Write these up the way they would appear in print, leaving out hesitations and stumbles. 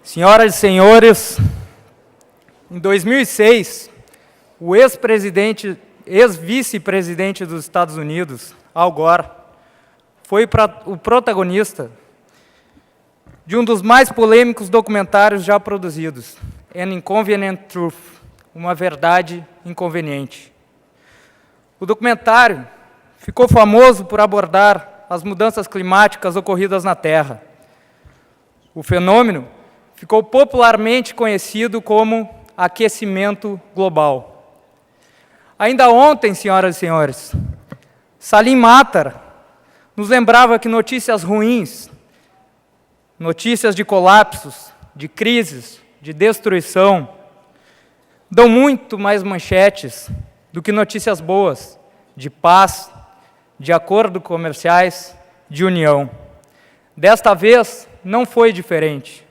Senhoras e senhores, em 2006, o ex-vice-presidente dos Estados Unidos, Al Gore, foi o protagonista de um dos mais polêmicos documentários já produzidos, An Inconvenient Truth, uma verdade inconveniente. O documentário ficou famoso por abordar as mudanças climáticas ocorridas na Terra. O fenômeno ficou popularmente conhecido como aquecimento global. Ainda ontem, senhoras e senhores, Salim Matar nos lembrava que notícias ruins, notícias de colapsos, de crises, de destruição, dão muito mais manchetes do que notícias boas, de paz, de acordos comerciais, de união. Desta vez, não foi diferente.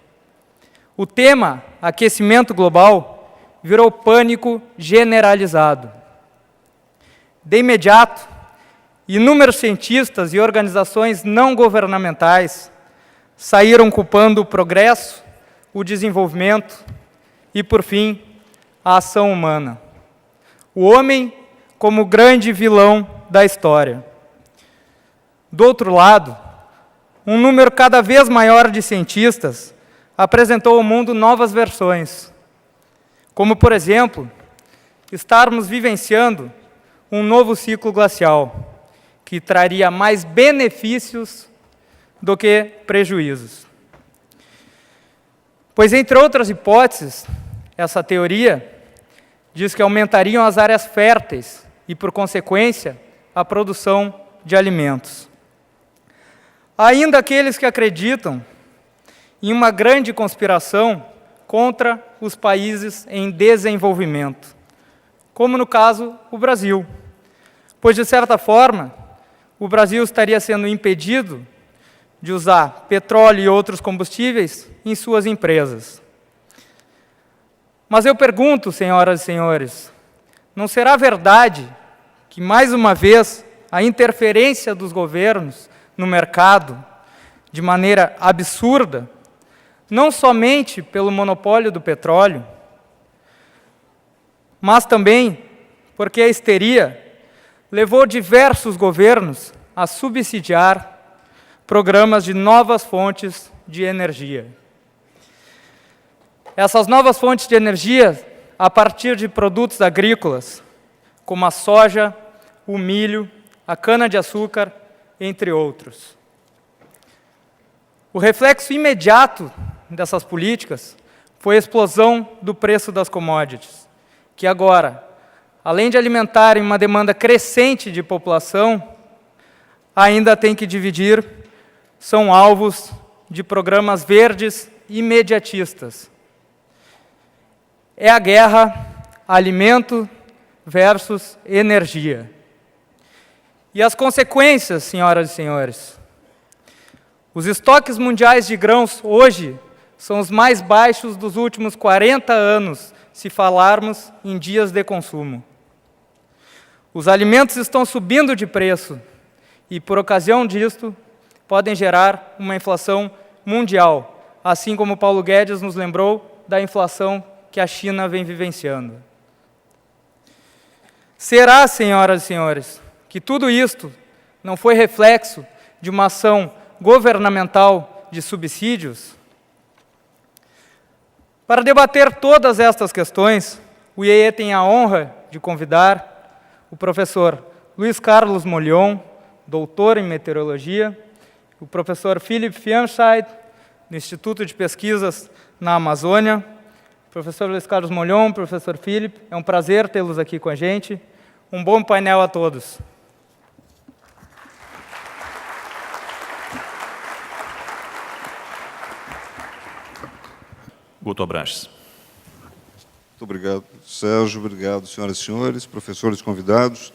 O tema, aquecimento global, virou pânico generalizado. De imediato, inúmeros cientistas e organizações não governamentais saíram culpando o progresso, o desenvolvimento e, por fim, a ação humana. O homem como grande vilão da história. Do outro lado, um número cada vez maior de cientistas apresentou ao mundo novas versões, como, por exemplo, estarmos vivenciando um novo ciclo glacial, que traria mais benefícios do que prejuízos. Pois, entre outras hipóteses, essa teoria diz que aumentariam as áreas férteis e, por consequência, a produção de alimentos. Há ainda aqueles que acreditam em uma grande conspiração contra os países em desenvolvimento, como no caso o Brasil, pois, de certa forma, o Brasil estaria sendo impedido de usar petróleo e outros combustíveis em suas empresas. Mas eu pergunto, senhoras e senhores, não será verdade que, mais uma vez, a interferência dos governos no mercado, de maneira absurda, não somente pelo monopólio do petróleo, mas também porque a histeria levou diversos governos a subsidiar programas de novas fontes de energia. Essas novas fontes de energia, a partir de produtos agrícolas, como a soja, o milho, a cana-de-açúcar, entre outros. O reflexo imediato dessas políticas foi a explosão do preço das commodities, que agora, além de alimentarem uma demanda crescente de população, ainda tem que dividir, são alvos de programas verdes imediatistas. É a guerra alimento versus energia. E as consequências, senhoras e senhores? Os estoques mundiais de grãos hoje são os mais baixos dos últimos 40 anos, se falarmos em dias de consumo. Os alimentos estão subindo de preço e, por ocasião disto, podem gerar uma inflação mundial, assim como Paulo Guedes nos lembrou da inflação que a China vem vivenciando. Será, senhoras e senhores, que tudo isto não foi reflexo de uma ação governamental de subsídios? Para debater todas estas questões, o IEE tem a honra de convidar o professor Luiz Carlos Molion, doutor em meteorologia, o professor Philipp Fianscheid, do Instituto de Pesquisas na Amazônia. Professor Luiz Carlos Molion, professor Philipp, é um prazer tê-los aqui com a gente. Um bom painel a todos. Guto Abranches. Muito obrigado, Sérgio. Obrigado, senhoras e senhores, professores convidados.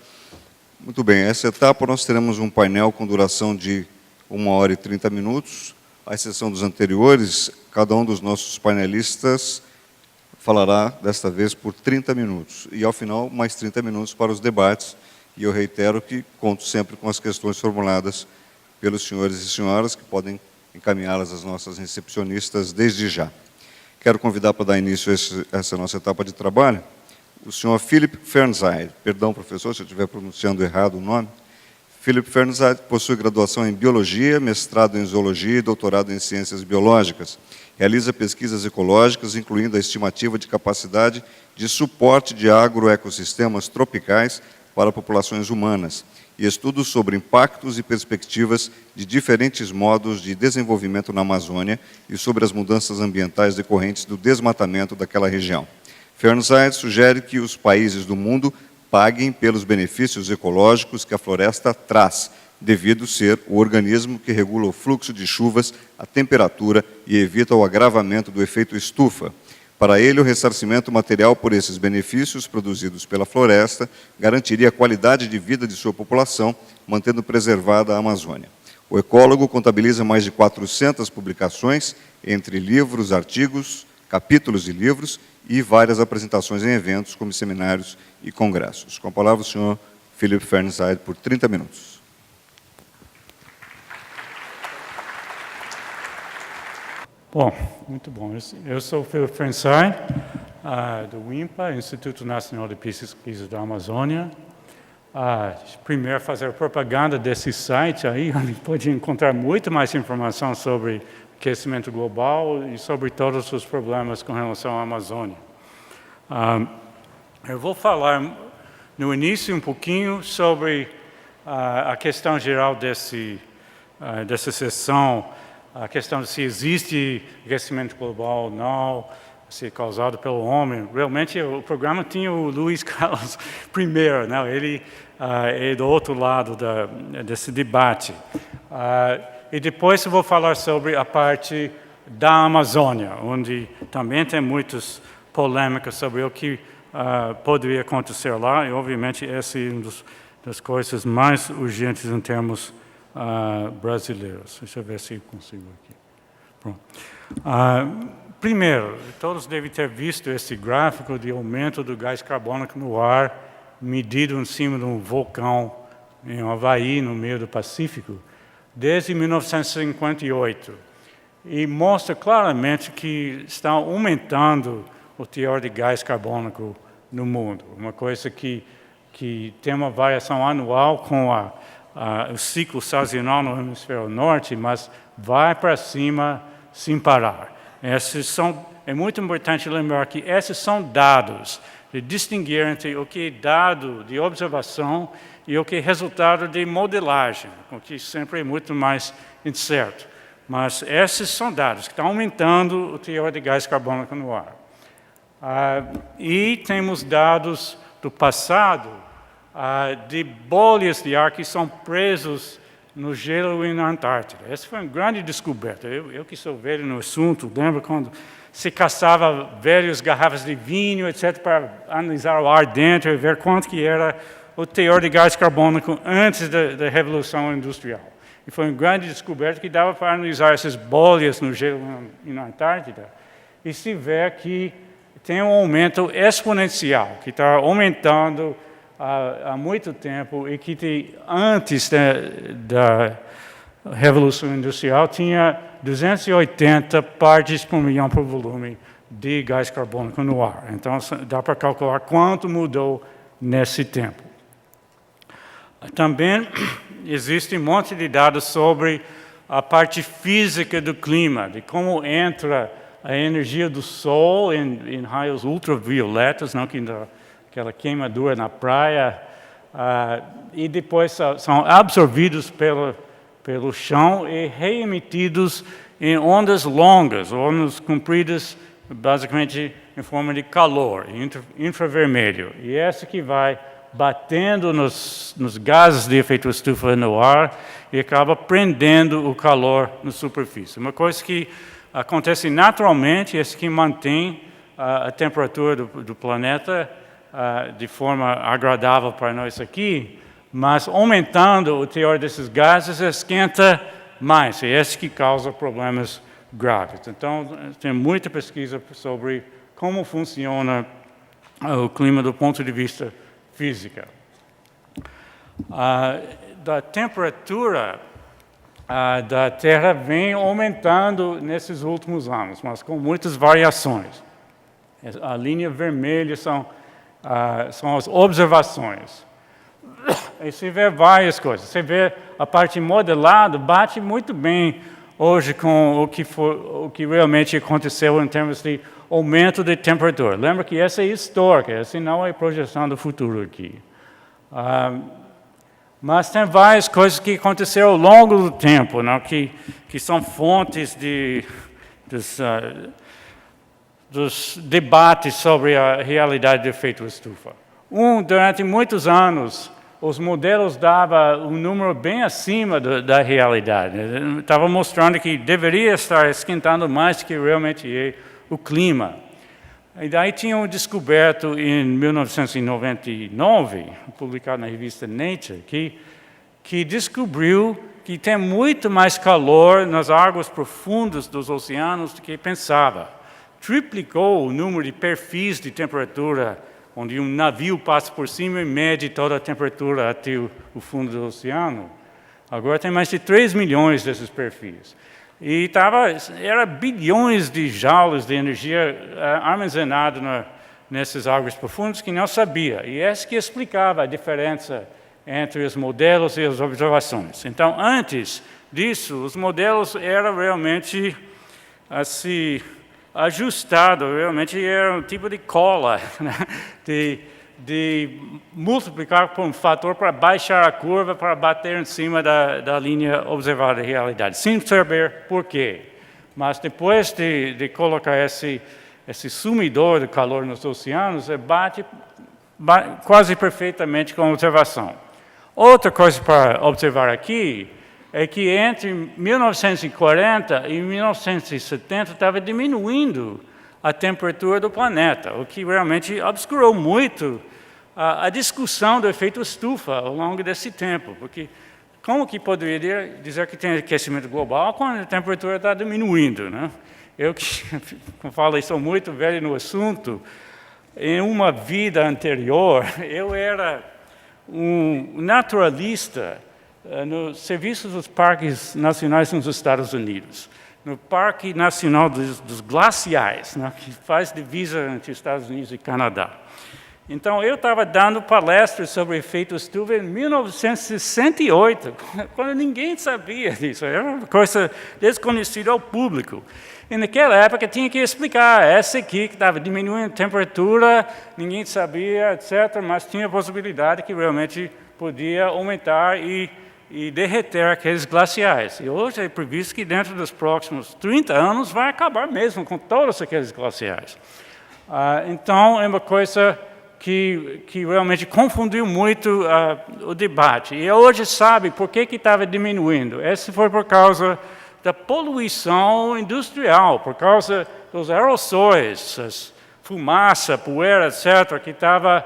Muito bem, essa etapa nós teremos um painel com duração de 1 hora e 30 minutos. À exceção dos anteriores, cada um dos nossos painelistas falará, desta vez, por 30 minutos. E, ao final, mais 30 minutos para os debates. E eu reitero que conto sempre com as questões formuladas pelos senhores e senhoras, que podem encaminhá-las às nossas recepcionistas desde já. quero convidar para dar início a essa nossa etapa de trabalho o senhor Philip Fernside. Perdão, professor, se eu estiver pronunciando errado o nome. Philip Fernside possui graduação em Biologia, mestrado em Zoologia e doutorado em Ciências Biológicas. Realiza pesquisas ecológicas, incluindo a estimativa de capacidade de suporte de agroecossistemas tropicais para populações humanas e estudos sobre impactos e perspectivas de diferentes modos de desenvolvimento na Amazônia e sobre as mudanças ambientais decorrentes do desmatamento daquela região. Fernside sugere que os países do mundo paguem pelos benefícios ecológicos que a floresta traz, devido ser o organismo que regula o fluxo de chuvas, a temperatura e evita o agravamento do efeito estufa. Para ele, o ressarcimento material por esses benefícios produzidos pela floresta garantiria a qualidade de vida de sua população, mantendo preservada a Amazônia. O ecólogo contabiliza mais de 400 publicações, entre livros, artigos, capítulos de livros e várias apresentações em eventos, como seminários e congressos. Com a palavra, o senhor Philip Fernside, por 30 minutos. Bom, muito bom. Eu sou Philip Fernside, do INPA, Instituto Nacional de Pesquisa da Amazônia. Primeiro, fazer propaganda desse site aí, onde pode encontrar muito mais informação sobre aquecimento global e sobre todos os problemas com relação à Amazônia. Eu vou falar no início um pouquinho sobre a questão geral dessa sessão, a questão de se existe aquecimento global ou não, se é causado pelo homem. Realmente, o programa tinha o Luiz Carlos primeiro, né? Ele é do outro lado desse debate. E depois eu vou falar sobre a parte da Amazônia, onde também tem muitas polêmicas sobre o que poderia acontecer lá, e obviamente essa é uma das coisas mais urgentes em termos brasileiros. Deixa eu ver se eu consigo aqui. Pronto. Primeiro, todos devem ter visto esse gráfico de aumento do gás carbônico no ar, medido em cima de um vulcão em Havaí, no meio do Pacífico, desde 1958. E mostra claramente que está aumentando o teor de gás carbônico no mundo. Uma coisa que tem uma variação anual com o ciclo sazonal no hemisfério norte, mas vai para cima sem parar. É muito importante lembrar que esses são dados, de distinguir entre o que é dado de observação e o que é resultado de modelagem, o que sempre é muito mais incerto. Mas esses são dados que estão aumentando o teor de gás carbônico no ar. E temos dados do passado de bolhas de ar que são presos no gelo e na Antártida. Essa foi uma grande descoberta. Eu que sou velho no assunto, lembro quando se caçava velhas garrafas de vinho, etc., para analisar o ar dentro e ver quanto que era o teor de gás carbônico antes da Revolução Industrial. E foi uma grande descoberta que dava para analisar essas bolhas no gelo e na Antártida e se vê que tem um aumento exponencial, que está aumentando há muito tempo e que antes da Revolução Industrial tinha 280 partes por milhão por volume de gás carbônico no ar. Então, dá para calcular quanto mudou nesse tempo. Também existe um monte de dados sobre a parte física do clima, de como entra a energia do sol em raios ultravioletas, não que aquela queimadura na praia, e depois são absorvidos pelo chão e reemitidos em ondas longas, ondas compridas basicamente em forma de calor, infravermelho. E essa que vai batendo nos gases de efeito estufa no ar e acaba prendendo o calor na superfície. Uma coisa que acontece naturalmente, essa que mantém a temperatura do planeta de forma agradável para nós aqui, mas aumentando o teor desses gases, esquenta mais, e é isso que causa problemas graves. Então, tem muita pesquisa sobre como funciona o clima do ponto de vista físico. Da temperatura, da Terra vem aumentando nesses últimos anos, mas com muitas variações. A linha vermelha são as observações. E você vê várias coisas. Você vê a parte modelada, bate muito bem hoje com o que realmente aconteceu em termos de aumento de temperatura. Lembra que essa é histórica, essa não é projeção do futuro aqui. Mas tem várias coisas que aconteceram ao longo do tempo, não? Que são fontes dos debates sobre a realidade do efeito estufa. Durante muitos anos, os modelos davam um número bem acima da realidade. Estava mostrando que deveria estar esquentando mais do que realmente é o clima. E daí tinham descoberto em 1999, publicado na revista Nature, que descobriu que tem muito mais calor nas águas profundas dos oceanos do que pensava. Triplicou o número de perfis de temperatura onde um navio passa por cima e mede toda a temperatura até o fundo do oceano. Agora tem mais de 3 milhões desses perfis. E era bilhões de joules de energia armazenado nessas águas profundas que não sabia. E essa que explicava a diferença entre os modelos e as observações. Então, antes disso, os modelos eram realmente assim, ajustados, realmente era um tipo de cola, né? de multiplicar por um fator para baixar a curva, para bater em cima da linha observada da realidade, sem saber por quê. Mas depois de colocar esse sumidor de calor nos oceanos, bate quase perfeitamente com a observação. Outra coisa para observar aqui é que entre 1940 e 1970 estava diminuindo a temperatura do planeta, o que realmente obscurou muito a discussão do efeito estufa ao longo desse tempo, porque como que poderia dizer que tem aquecimento global quando a temperatura está diminuindo, né? Eu que, como falo, sou muito velho no assunto, em uma vida anterior, eu era um naturalista no serviço dos parques nacionais nos Estados Unidos. No Parque Nacional dos Glaciais, né, que faz divisa entre Estados Unidos e Canadá. Então, eu estava dando palestras sobre efeito estufa em 1968, quando ninguém sabia disso, era uma coisa desconhecida ao público. E naquela época tinha que explicar, essa aqui que estava diminuindo a temperatura, ninguém sabia, etc., mas tinha a possibilidade que realmente podia aumentar e derreter aqueles glaciais. E hoje é previsto que dentro dos próximos 30 anos vai acabar mesmo com todos aqueles glaciais. Então, é uma coisa que realmente confundiu muito o debate. E hoje sabe por que estava diminuindo. Esse foi por causa da poluição industrial, por causa dos aerossóis, as fumaça, poeira, etc., que estava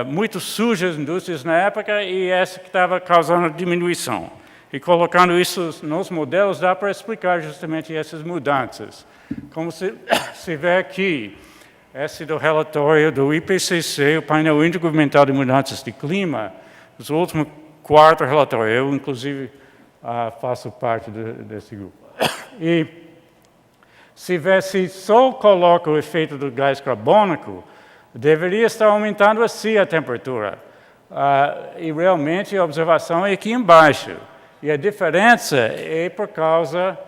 muito sujas as indústrias na época e essa que estava causando diminuição. E colocando isso nos modelos, dá para explicar justamente essas mudanças. Como se vê aqui, esse do relatório do IPCC, o painel intergovernamental de mudanças de clima, os últimos 4 relatórios. Eu, inclusive, faço parte desse grupo. E se só coloca o efeito do gás carbônico, deveria estar aumentando assim a temperatura. E realmente a observação é aqui embaixo. E a diferença é por causa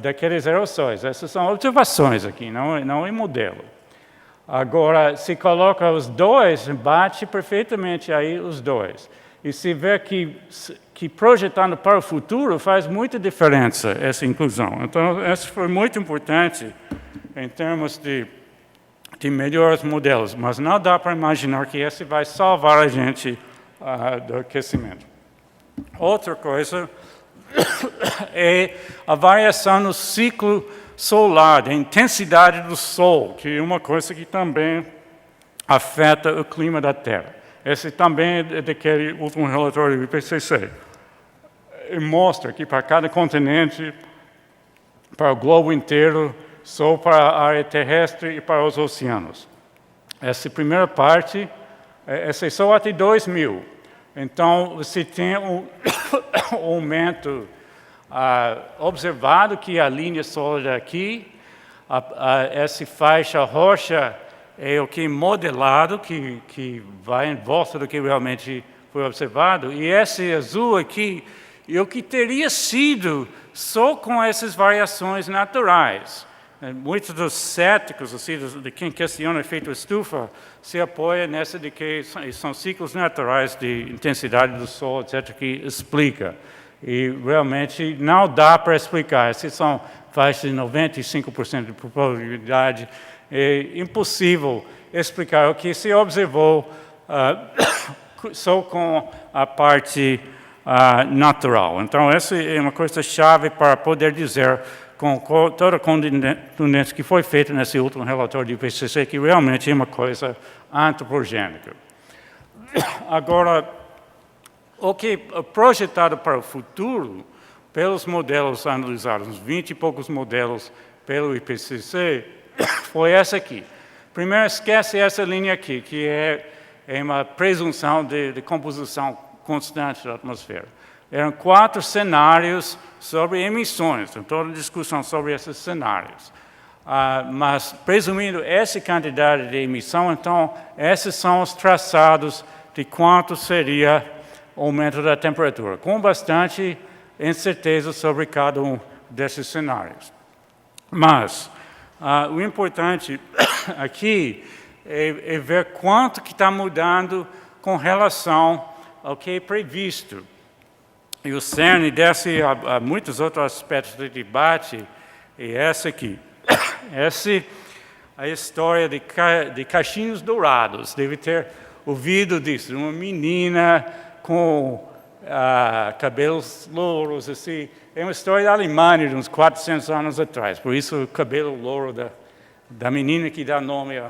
daqueles aerossóis. Essas são observações aqui, não é modelo. Agora, se coloca os dois, bate perfeitamente aí os dois. E se vê que projetando para o futuro faz muita diferença essa inclusão. Então, isso foi muito importante em termos de melhores modelos, mas não dá para imaginar que esse vai salvar a gente do aquecimento. Outra coisa é a variação no ciclo solar, a intensidade do Sol, que é uma coisa que também afeta o clima da Terra. Esse também é daquele último relatório do IPCC. E mostra que para cada continente, para o globo inteiro, Sol para a área terrestre e para os oceanos. Essa primeira parte, essa é só até 2000. Então, você tem um aumento observado que a linha sólida aqui, essa faixa roxa é o que é modelado, que vai em volta do que realmente foi observado, e esse azul aqui é o que teria sido só com essas variações naturais. Muitos dos céticos, assim, de quem questiona o efeito estufa, se apoia nessa de que são ciclos naturais de intensidade do Sol, etc., que explica. E realmente não dá para explicar. Essas são faixas de 95% de probabilidade. É impossível explicar o que se observou só com a parte natural. Então, essa é uma coisa chave para poder dizer, com toda a contundência que foi feita nesse último relatório do IPCC, que realmente é uma coisa antropogênica. Agora, o que é projetado para o futuro, pelos modelos analisados, uns 20 e poucos modelos pelo IPCC, foi essa aqui. Primeiro, esquece essa linha aqui, que é uma presunção de composição constante da atmosfera. Eram 4 cenários sobre emissões, então toda a discussão sobre esses cenários. Mas, presumindo essa quantidade de emissão, então, esses são os traçados de quanto seria o aumento da temperatura, com bastante incerteza sobre cada um desses cenários. Mas, o importante aqui é ver quanto que está mudando com relação ao que é previsto. E o cerne desce a muitos outros aspectos do debate, é essa aqui. Essa é a história de cachinhos dourados. Deve ter ouvido disso, uma menina com cabelos louros, assim. É uma história da Alemanha, de uns 400 anos atrás. Por isso, o cabelo louro da menina que dá nome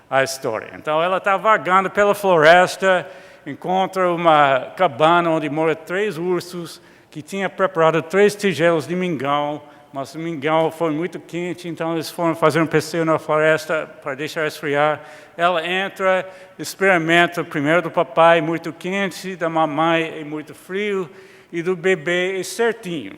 à história. Então, ela está vagando pela floresta, encontra uma cabana onde moram 3 ursos, que tinha preparado 3 tigelos de mingau, mas o mingau foi muito quente, então eles foram fazer um passeio na floresta para deixar esfriar. Ela entra, experimenta primeiro do papai muito quente, da mamãe é muito frio, e do bebê é certinho.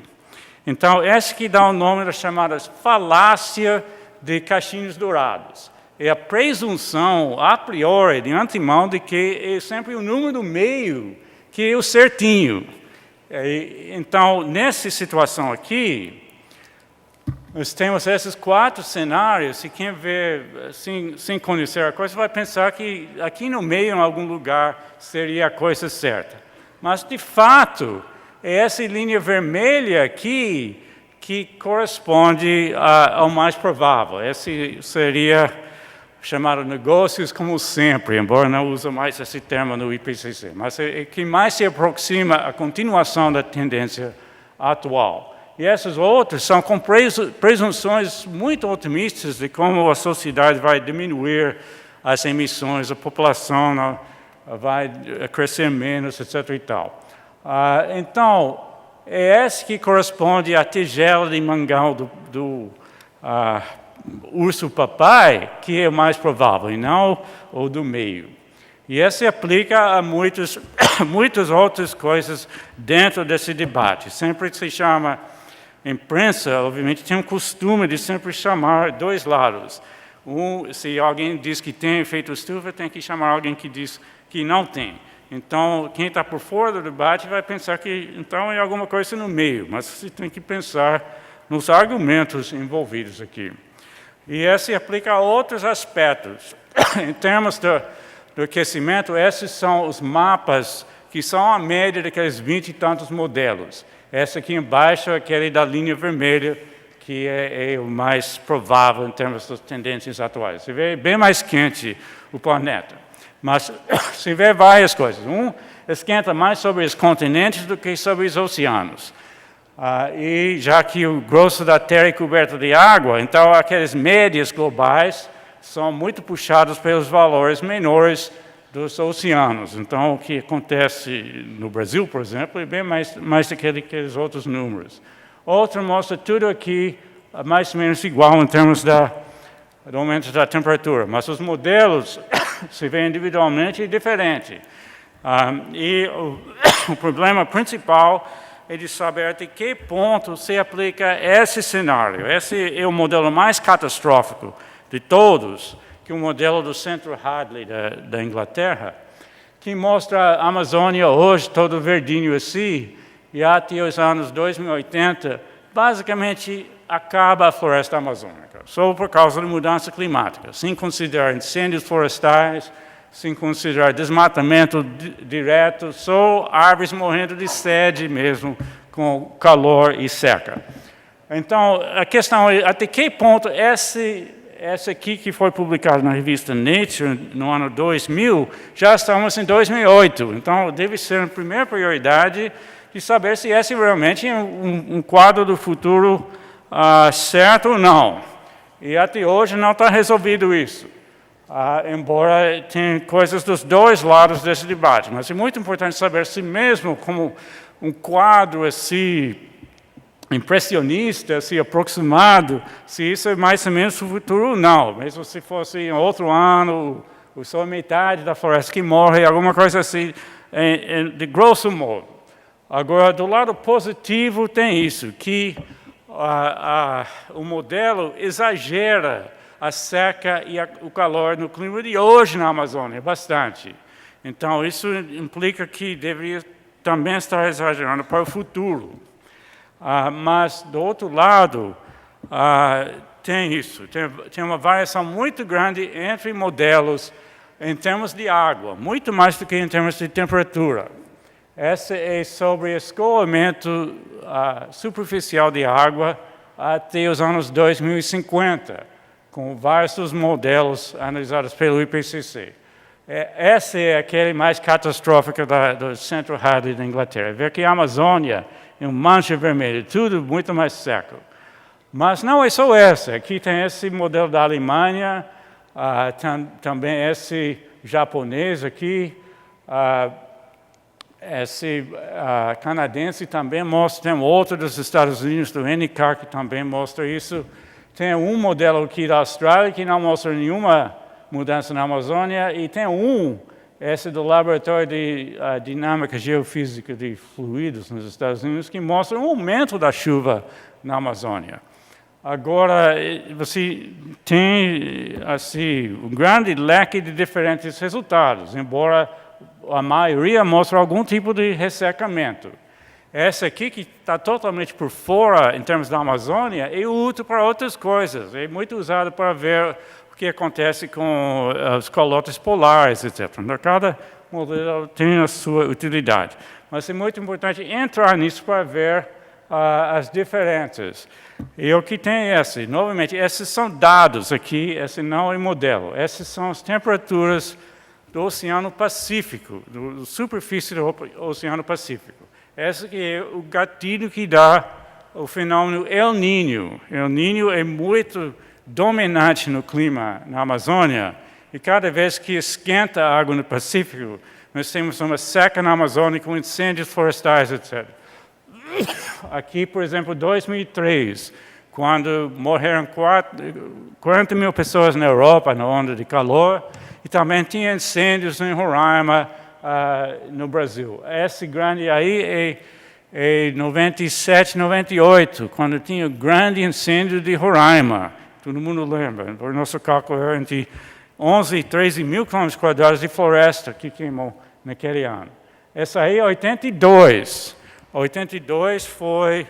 Então, essa que dá o nome das chamadas falácia de cachinhos dourados. É a presunção, a priori, de antemão, de que é sempre o número do meio que é o certinho. Então, nessa situação aqui, nós temos esses 4 cenários, e quem vê sem conhecer a coisa vai pensar que aqui no meio, em algum lugar, seria a coisa certa. Mas, de fato, é essa linha vermelha aqui que corresponde ao mais provável. Esse seria chamado negócios como sempre, embora não use mais esse termo no IPCC, mas é que mais se aproxima à continuação da tendência atual. E essas outras são com presunções muito otimistas de como a sociedade vai diminuir as emissões, a população vai crescer menos, etc. e tal. Então, é esse que corresponde à tigela de mingau do urso papai, que é o mais provável, e não o do meio. E esse se aplica a muitas outras coisas dentro desse debate. Sempre se chama, imprensa, obviamente, tem um costume de sempre chamar 2 lados. Se alguém diz que tem efeito estufa, tem que chamar alguém que diz que não tem. Então, quem está por fora do debate vai pensar que, então, é alguma coisa no meio, mas você tem que pensar nos argumentos envolvidos aqui. E esse se aplica a outros aspectos. Em termos do aquecimento, esses são os mapas que são a média daqueles 20 e tantos modelos. Essa aqui embaixo é aquele da linha vermelha, que é o mais provável em termos das tendências atuais. Você vê bem mais quente o planeta. Mas você vê várias coisas. Esquenta mais sobre os continentes do que sobre os oceanos. E já que o grosso da Terra é coberto de água, então aquelas médias globais são muito puxadas pelos valores menores dos oceanos. Então, o que acontece no Brasil, por exemplo, é bem mais do que aqueles outros números. Outro mostra tudo aqui mais ou menos igual em termos do aumento da temperatura, mas os modelos se vê individualmente diferente. E o problema principal é de saber até que ponto se aplica esse cenário. Esse é o modelo mais catastrófico de todos, que é o modelo do Centro Hadley da Inglaterra, que mostra a Amazônia hoje todo verdinho assim, e até os anos 2080, basicamente acaba a floresta amazônica, só por causa da mudança climática, sem considerar incêndios florestais, sem considerar desmatamento direto, só árvores morrendo de sede mesmo, com calor e seca. Então, a questão é até que ponto essa aqui que foi publicada na revista Nature no ano 2000, já estamos em 2008. Então, deve ser a primeira prioridade de saber se esse realmente é um quadro do futuro certo ou não. E até hoje não está resolvido isso. Embora tenha coisas dos dois lados desse debate. Mas é muito importante saber se mesmo como um quadro assim, impressionista, assim, aproximado, se isso é mais ou menos o futuro ou não. Mesmo se fosse em outro ano, ou só metade da floresta que morre, alguma coisa assim, de grosso modo. Agora, do lado positivo tem isso, que o modelo exagera a seca e o calor no clima de hoje na Amazônia, bastante. Então, isso implica que deveria também estar exagerando para o futuro. Mas, do outro lado, tem isso, tem uma variação muito grande entre modelos em termos de água, muito mais do que em termos de temperatura. Essa é sobre o escoamento superficial de água até os anos 2050, com vários modelos analisados pelo IPCC. Essa é aquele mais catastrófica do Centro Hadley da Inglaterra. Ver que a Amazônia é uma mancha vermelha, tudo muito mais seco. Mas não é só essa. Aqui tem esse modelo da Alemanha, também esse japonês aqui, esse canadense também mostra, tem outro dos Estados Unidos, do NCAR, que também mostra isso. Tem um modelo aqui da Austrália que não mostra nenhuma mudança na Amazônia, e tem esse do Laboratório de Dinâmica Geofísica de Fluidos nos Estados Unidos, que mostra um aumento da chuva na Amazônia. Agora, você tem assim, um grande leque de diferentes resultados, embora a maioria mostre algum tipo de ressecamento. Essa aqui, que está totalmente por fora, em termos da Amazônia, é útil para outras coisas. É muito usado para ver o que acontece com os calotes polares, etc. Cada modelo tem a sua utilidade. Mas é muito importante entrar nisso para ver as diferenças. E o que tem novamente, esses são dados aqui, esse não é modelo. Essas são as temperaturas do Oceano Pacífico, da superfície do Oceano Pacífico. Esse que é o gatilho que dá o fenômeno El Niño. El Niño é muito dominante no clima na Amazônia, e cada vez que esquenta a água no Pacífico, nós temos uma seca na Amazônia com incêndios florestais, etc. Aqui, por exemplo, 2003, quando morreram 40 mil pessoas na Europa na onda de calor, e também tinha incêndios em Roraima, no Brasil. Esse grande aí é 97, 98, quando tinha o grande incêndio de Roraima. Todo mundo lembra. Por nosso cálculo, era entre 11 e 13 mil quilômetros quadrados de floresta que queimou naquele ano. Essa aí é 82. 82 foi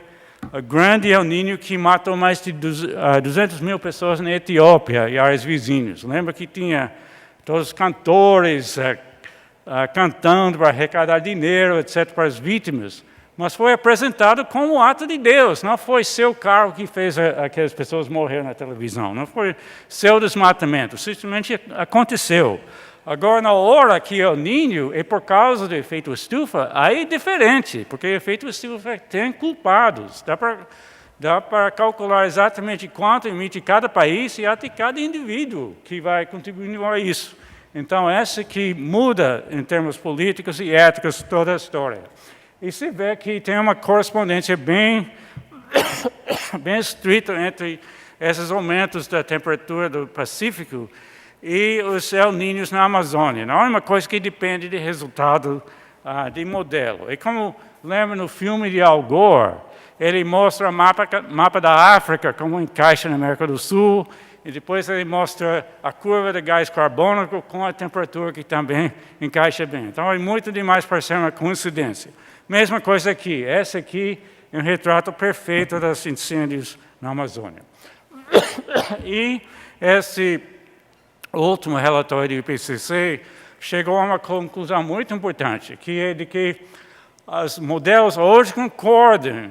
o grande El Niño que matou mais de 200 mil pessoas na Etiópia e áreas vizinhas. Lembra que tinha todos os cantores cantando para arrecadar dinheiro, etc., para as vítimas, mas foi apresentado como um ato de Deus, não foi seu carro que fez aquelas pessoas morrer na televisão, não foi seu desmatamento, simplesmente aconteceu. Agora, na hora que é o Niño, é por causa do efeito estufa, aí é diferente, porque o efeito estufa tem culpados, dá para calcular exatamente quanto emite cada país e até cada indivíduo que vai contribuir a isso. Então, essa que muda, em termos políticos e éticos, toda a história. E se vê que tem uma correspondência bem estrita entre esses aumentos da temperatura do Pacífico e os El Niños na Amazônia. Não é uma coisa que depende de resultado de modelo. E como lembra no filme de Al Gore, ele mostra o mapa da África, como encaixa na América do Sul, e depois ele mostra a curva de gás carbônico com a temperatura que também encaixa bem. Então, é muito demais para ser uma coincidência. Mesma coisa aqui. Esse aqui é um retrato perfeito dos incêndios na Amazônia. E esse último relatório do IPCC chegou a uma conclusão muito importante, que é de que os modelos hoje concordam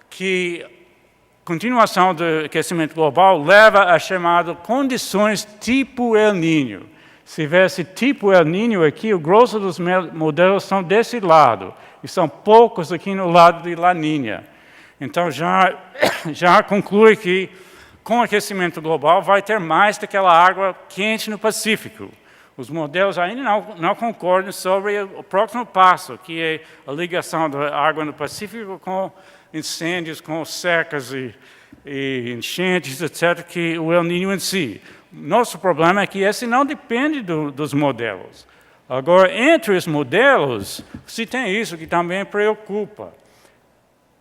que a continuação do aquecimento global leva a chamadas condições tipo El Niño. Se vê esse tipo El Niño aqui, o grosso dos modelos são desse lado, e são poucos aqui no lado de La Niña. Então, já conclui que, com o aquecimento global, vai ter mais daquela água quente no Pacífico. Os modelos ainda não concordam sobre o próximo passo, que é a ligação da água no Pacífico com incêndios, com secas e enchentes, etc., que o El Niño em si. Nosso problema é que esse não depende dos modelos. Agora, entre os modelos, se tem isso que também preocupa.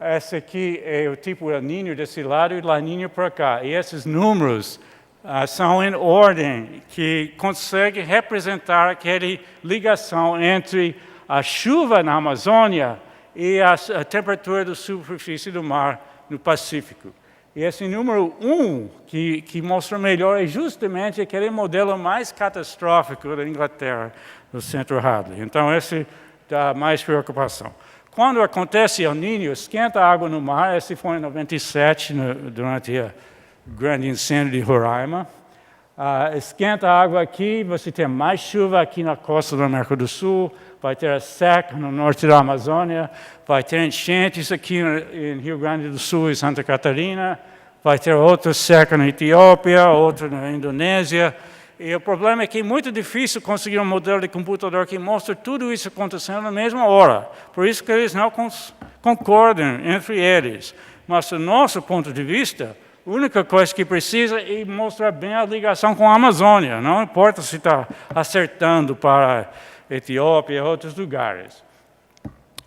Esse aqui é o tipo El Niño desse lado e La Niña para cá. E esses números são em ordem que conseguem representar aquela ligação entre a chuva na Amazônia e a temperatura da superfície do mar no Pacífico. E esse número 1, que mostra melhor, é justamente aquele modelo mais catastrófico da Inglaterra, do Centro Hadley. Então, esse dá mais preocupação. Quando acontece El Niño, esquenta a água no mar, esse foi em 97, durante o grande incêndio de Roraima. Esquenta a água aqui, você tem mais chuva aqui na costa da América do Sul, vai ter a seca no norte da Amazônia, vai ter enchentes aqui em Rio Grande do Sul e Santa Catarina, vai ter outra seca na Etiópia, outra na Indonésia. E o problema é que é muito difícil conseguir um modelo de computador que mostre tudo isso acontecendo na mesma hora. Por isso que eles não concordam entre eles. Mas, do nosso ponto de vista, a única coisa que precisa é mostrar bem a ligação com a Amazônia. Não importa se está acertando para a Etiópia e outros lugares.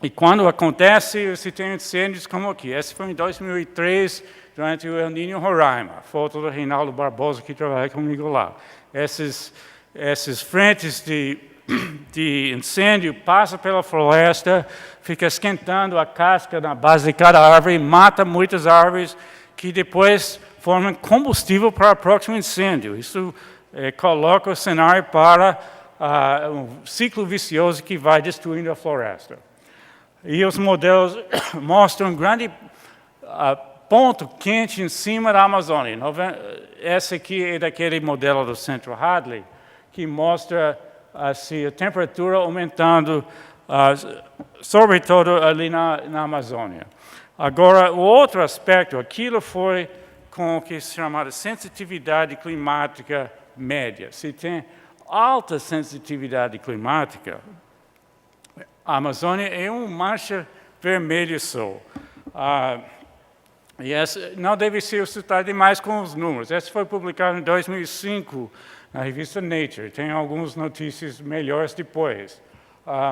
E quando acontece, você tem incêndios como aqui. Esse foi em 2003, durante o El Niño Roraima. Foto do Reinaldo Barbosa, que trabalha comigo lá. Essas frentes de incêndio passam pela floresta, fica esquentando a casca na base de cada árvore, mata muitas árvores, que depois formam combustível para o próximo incêndio. Isso coloca o cenário para um ciclo vicioso que vai destruindo a floresta. E os modelos mostram um grande ponto quente em cima da Amazônia. Esse aqui é daquele modelo do Centro Hadley, que mostra assim, a temperatura aumentando, sobretudo ali na Amazônia. Agora, o outro aspecto, aquilo foi com o que se chama de sensitividade climática média. Se tem alta sensitividade climática, a Amazônia é uma mancha vermelha só. E essa não deve ser assustada demais com os números. Esse foi publicado em 2005 na revista Nature. Tem algumas notícias melhores depois.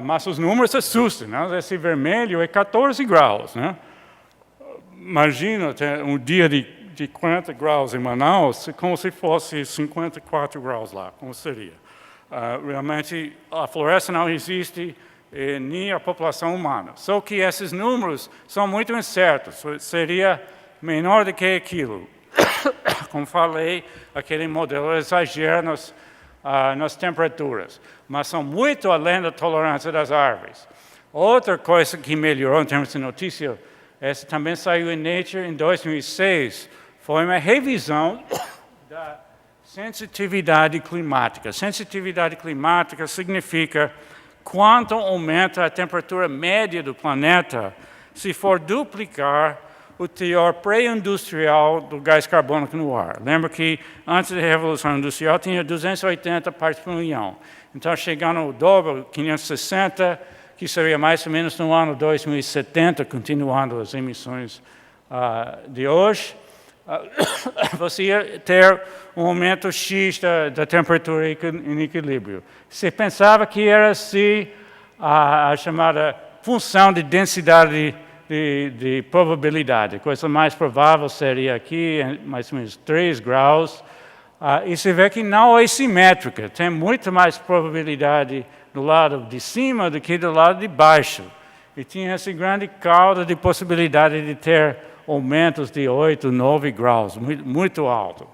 Mas os números assustam. Né? Esse vermelho é 14 graus. Né? Imagina um dia de 40 graus em Manaus, como se fosse 54 graus lá. Como seria? Realmente, a floresta não existe, nem a população humana. Só que esses números são muito incertos. Seria menor do que aquilo. Como falei, aquele modelo exagera nas temperaturas, mas são muito além da tolerância das árvores. Outra coisa que melhorou em termos de notícia, essa também saiu em Nature em 2006, foi uma revisão da sensitividade climática. Sensitividade climática significa quanto aumenta a temperatura média do planeta se for duplicar o teor pré-industrial do gás carbônico no ar. Lembra que antes da Revolução Industrial tinha 280 partes por milhão. Então, chegando ao dobro, 560, que seria mais ou menos no ano 2070, continuando as emissões de hoje, você ia ter um aumento X da temperatura em equilíbrio. Você pensava que era assim a chamada função de densidade de probabilidade. A coisa mais provável seria aqui, mais ou menos 3 graus. E você vê que não é simétrica. Tem muito mais probabilidade do lado de cima do que do lado de baixo. E tinha essa grande cauda de possibilidade de ter aumentos de 8, 9 graus, muito alto.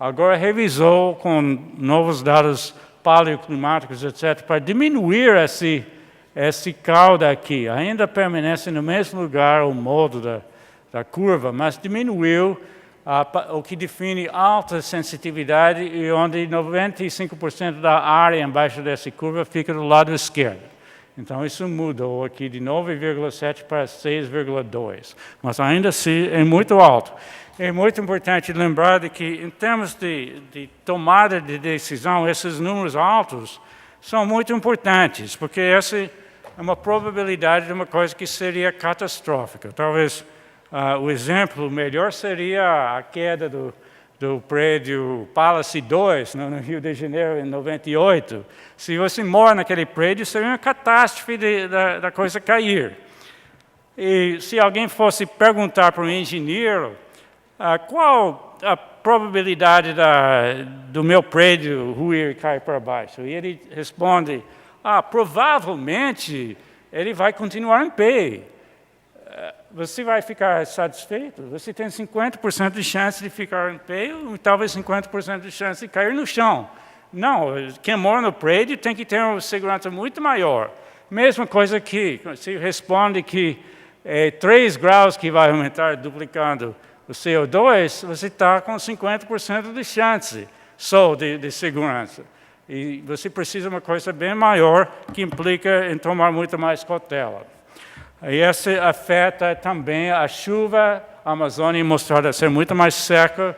Agora revisou com novos dados paleoclimáticos, etc., para diminuir esse cauda aqui. Ainda permanece no mesmo lugar o modo da curva, mas diminuiu o que define alta sensitividade e onde 95% da área embaixo dessa curva fica do lado esquerdo. Então, isso mudou aqui de 9,7 para 6,2. Mas ainda assim é muito alto. É muito importante lembrar de que, em termos de tomada de decisão, esses números altos são muito importantes, porque essa é uma probabilidade de uma coisa que seria catastrófica. Talvez o exemplo melhor seria a queda do prédio Palace 2, no Rio de Janeiro, em 98. Se você mora naquele prédio, seria uma catástrofe da coisa cair. E se alguém fosse perguntar para um engenheiro qual a probabilidade do meu prédio ruir e cair para baixo, e ele responde, provavelmente ele vai continuar em pé. Você vai ficar satisfeito? Você tem 50% de chance de ficar em pé e talvez 50% de chance de cair no chão. Não, quem mora no prédio tem que ter uma segurança muito maior. Mesma coisa aqui, se responde que é 3 graus que vai aumentar duplicando o CO2, você está com 50% de chance só de segurança. E você precisa de uma coisa bem maior que implica em tomar muito mais cautela. E isso afeta também a chuva. A Amazônia mostrada ser muito mais seca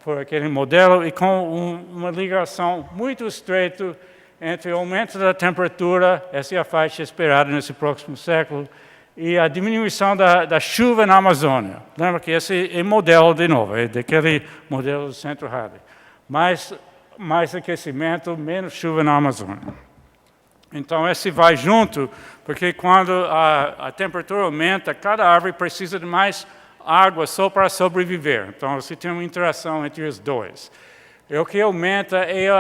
por aquele modelo e com uma ligação muito estreita entre o aumento da temperatura, essa é a faixa esperada nesse próximo século, e a diminuição da chuva na Amazônia. Lembra que esse é modelo, de novo, é daquele modelo do Centro Halley. Mais aquecimento, menos chuva na Amazônia. Então, esse vai junto, porque quando a temperatura aumenta, cada árvore precisa de mais água só para sobreviver. Então, você tem uma interação entre os dois. E o que aumenta é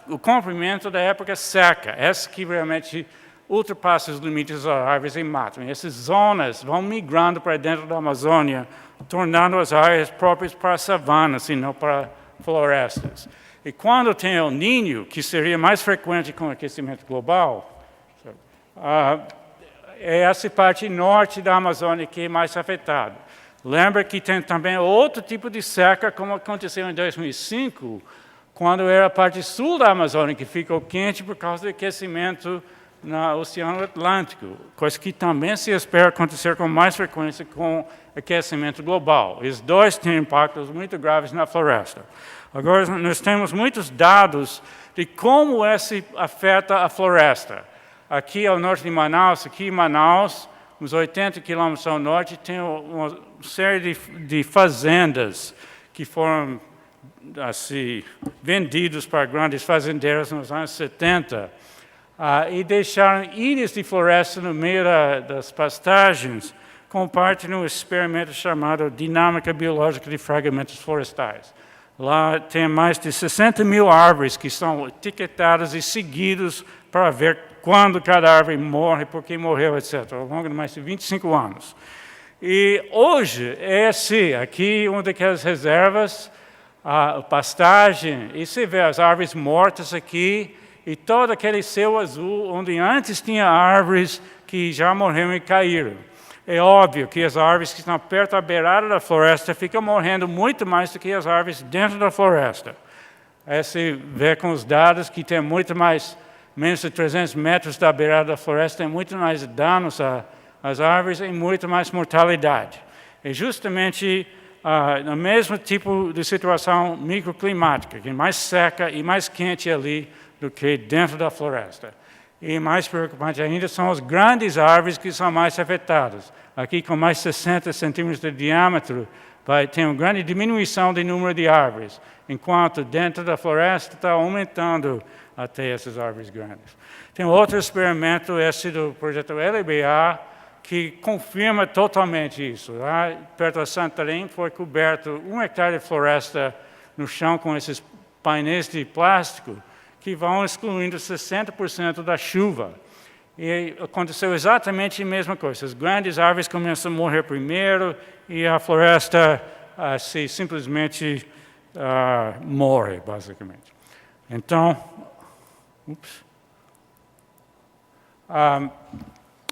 o comprimento da época seca. Essa que realmente ultrapassa os limites das árvores e matam. E essas zonas vão migrando para dentro da Amazônia, tornando as áreas próprias para savanas e não para florestas. E quando tem El Niño, que seria mais frequente com o aquecimento global, é essa parte norte da Amazônia que é mais afetada. Lembra que tem também outro tipo de seca, como aconteceu em 2005, quando era a parte sul da Amazônia que ficou quente por causa do aquecimento no Oceano Atlântico, coisa que também se espera acontecer com mais frequência com aquecimento global. Os dois têm impactos muito graves na floresta. Agora, nós temos muitos dados de como isso afeta a floresta. Aqui ao norte de Manaus, uns 80 quilômetros ao norte, tem uma série de fazendas que foram assim, vendidos para grandes fazendeiros nos anos 70, e deixaram ilhas de floresta no meio das pastagens, como parte de um experimento chamado Dinâmica Biológica de Fragmentos Florestais. Lá tem mais de 60 mil árvores que são etiquetadas e seguidas para ver quando cada árvore morre, por que morreu, etc., ao longo de mais de 25 anos. E hoje é assim, aqui uma daquelas reservas, a pastagem, e você vê as árvores mortas aqui, e todo aquele céu azul, onde antes tinha árvores que já morreram e caíram. É óbvio que as árvores que estão perto da beirada da floresta ficam morrendo muito mais do que as árvores dentro da floresta. Aí você vê com os dados que tem muito mais, menos de 300 metros da beirada da floresta, tem muito mais danos às árvores e muito mais mortalidade. É justamente o mesmo tipo de situação microclimática, que é mais seca e mais quente ali do que dentro da floresta. E mais preocupante ainda são as grandes árvores que são mais afetadas. Aqui com mais 60 centímetros de diâmetro, vai ter uma grande diminuição do número de árvores, enquanto dentro da floresta está aumentando até essas árvores grandes. Tem outro experimento, esse do projeto LBA, que confirma totalmente isso. Lá perto de Santarém foi coberto 1 hectare de floresta no chão com esses painéis de plástico que vão excluindo 60% da chuva. E aconteceu exatamente a mesma coisa. As grandes árvores começam a morrer primeiro e a floresta simplesmente morre, basicamente. Então,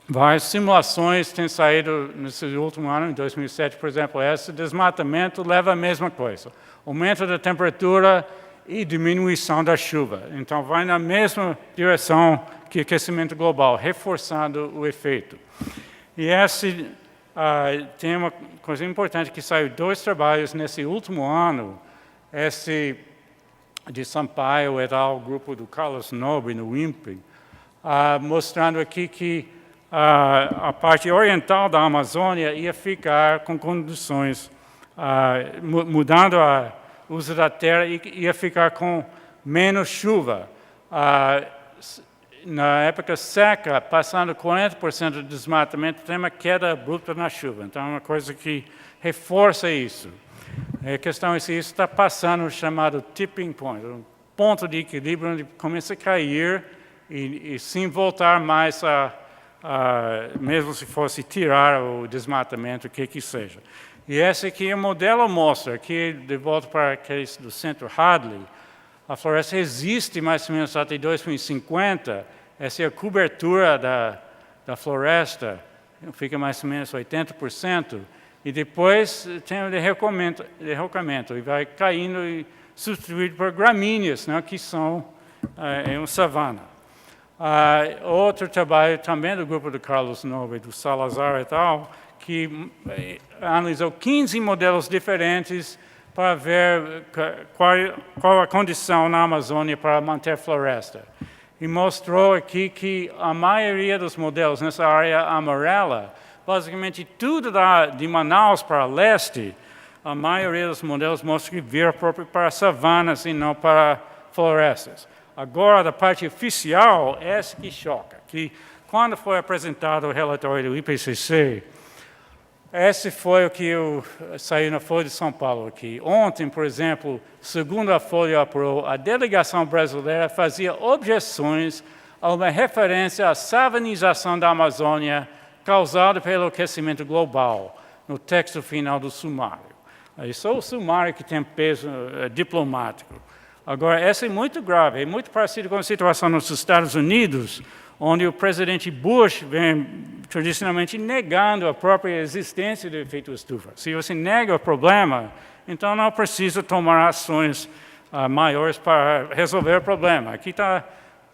várias simulações têm saído nesse último ano, em 2007, por exemplo. Esse desmatamento leva à mesma coisa. Aumento da temperatura e diminuição da chuva. Então, vai na mesma direção que o aquecimento global, reforçando o efeito. E tem uma coisa importante que saiu 2 trabalhos nesse último ano, esse de Sampaio et al., grupo do Carlos Nobre, no INPE, mostrando aqui que a parte oriental da Amazônia ia ficar com condições, mudando o uso da terra, ia ficar com menos chuva. Na época seca, passando 40% do desmatamento, tem uma queda abrupta na chuva. Então, é uma coisa que reforça isso. A questão é se isso está passando o chamado tipping point, um ponto de equilíbrio onde começa a cair e sim voltar mais mesmo se fosse tirar o desmatamento, o que seja. E esse aqui é o modelo mostra, aqui de volta para aqueles do Centro Hadley, a floresta existe mais ou menos até 2050, essa é a cobertura da floresta, fica mais ou menos 80%, e depois tem o derrocamento, e vai caindo e substituído por gramíneas, né, que são uma savana. Outro trabalho também do grupo do Carlos Nobre, do Salazar et al., que analisou 15 modelos diferentes para ver qual a condição na Amazônia para manter floresta. E mostrou aqui que a maioria dos modelos nessa área amarela, basicamente tudo de Manaus para leste, a maioria dos modelos mostra que vira próprio para savanas e não para florestas. Agora, da parte oficial, essa que choca, que quando foi apresentado o relatório do IPCC, esse foi o que saiu na Folha de São Paulo aqui. Ontem, por exemplo, segundo a Folha apurou, a delegação brasileira fazia objeções a uma referência à savanização da Amazônia causada pelo aquecimento global, no texto final do sumário. Aí só o sumário que tem peso diplomático. Agora, essa é muito grave, é muito parecido com a situação nos Estados Unidos, onde o presidente Bush vem tradicionalmente negando a própria existência do efeito estufa. Se você nega o problema, então não precisa tomar ações maiores para resolver o problema. Aqui está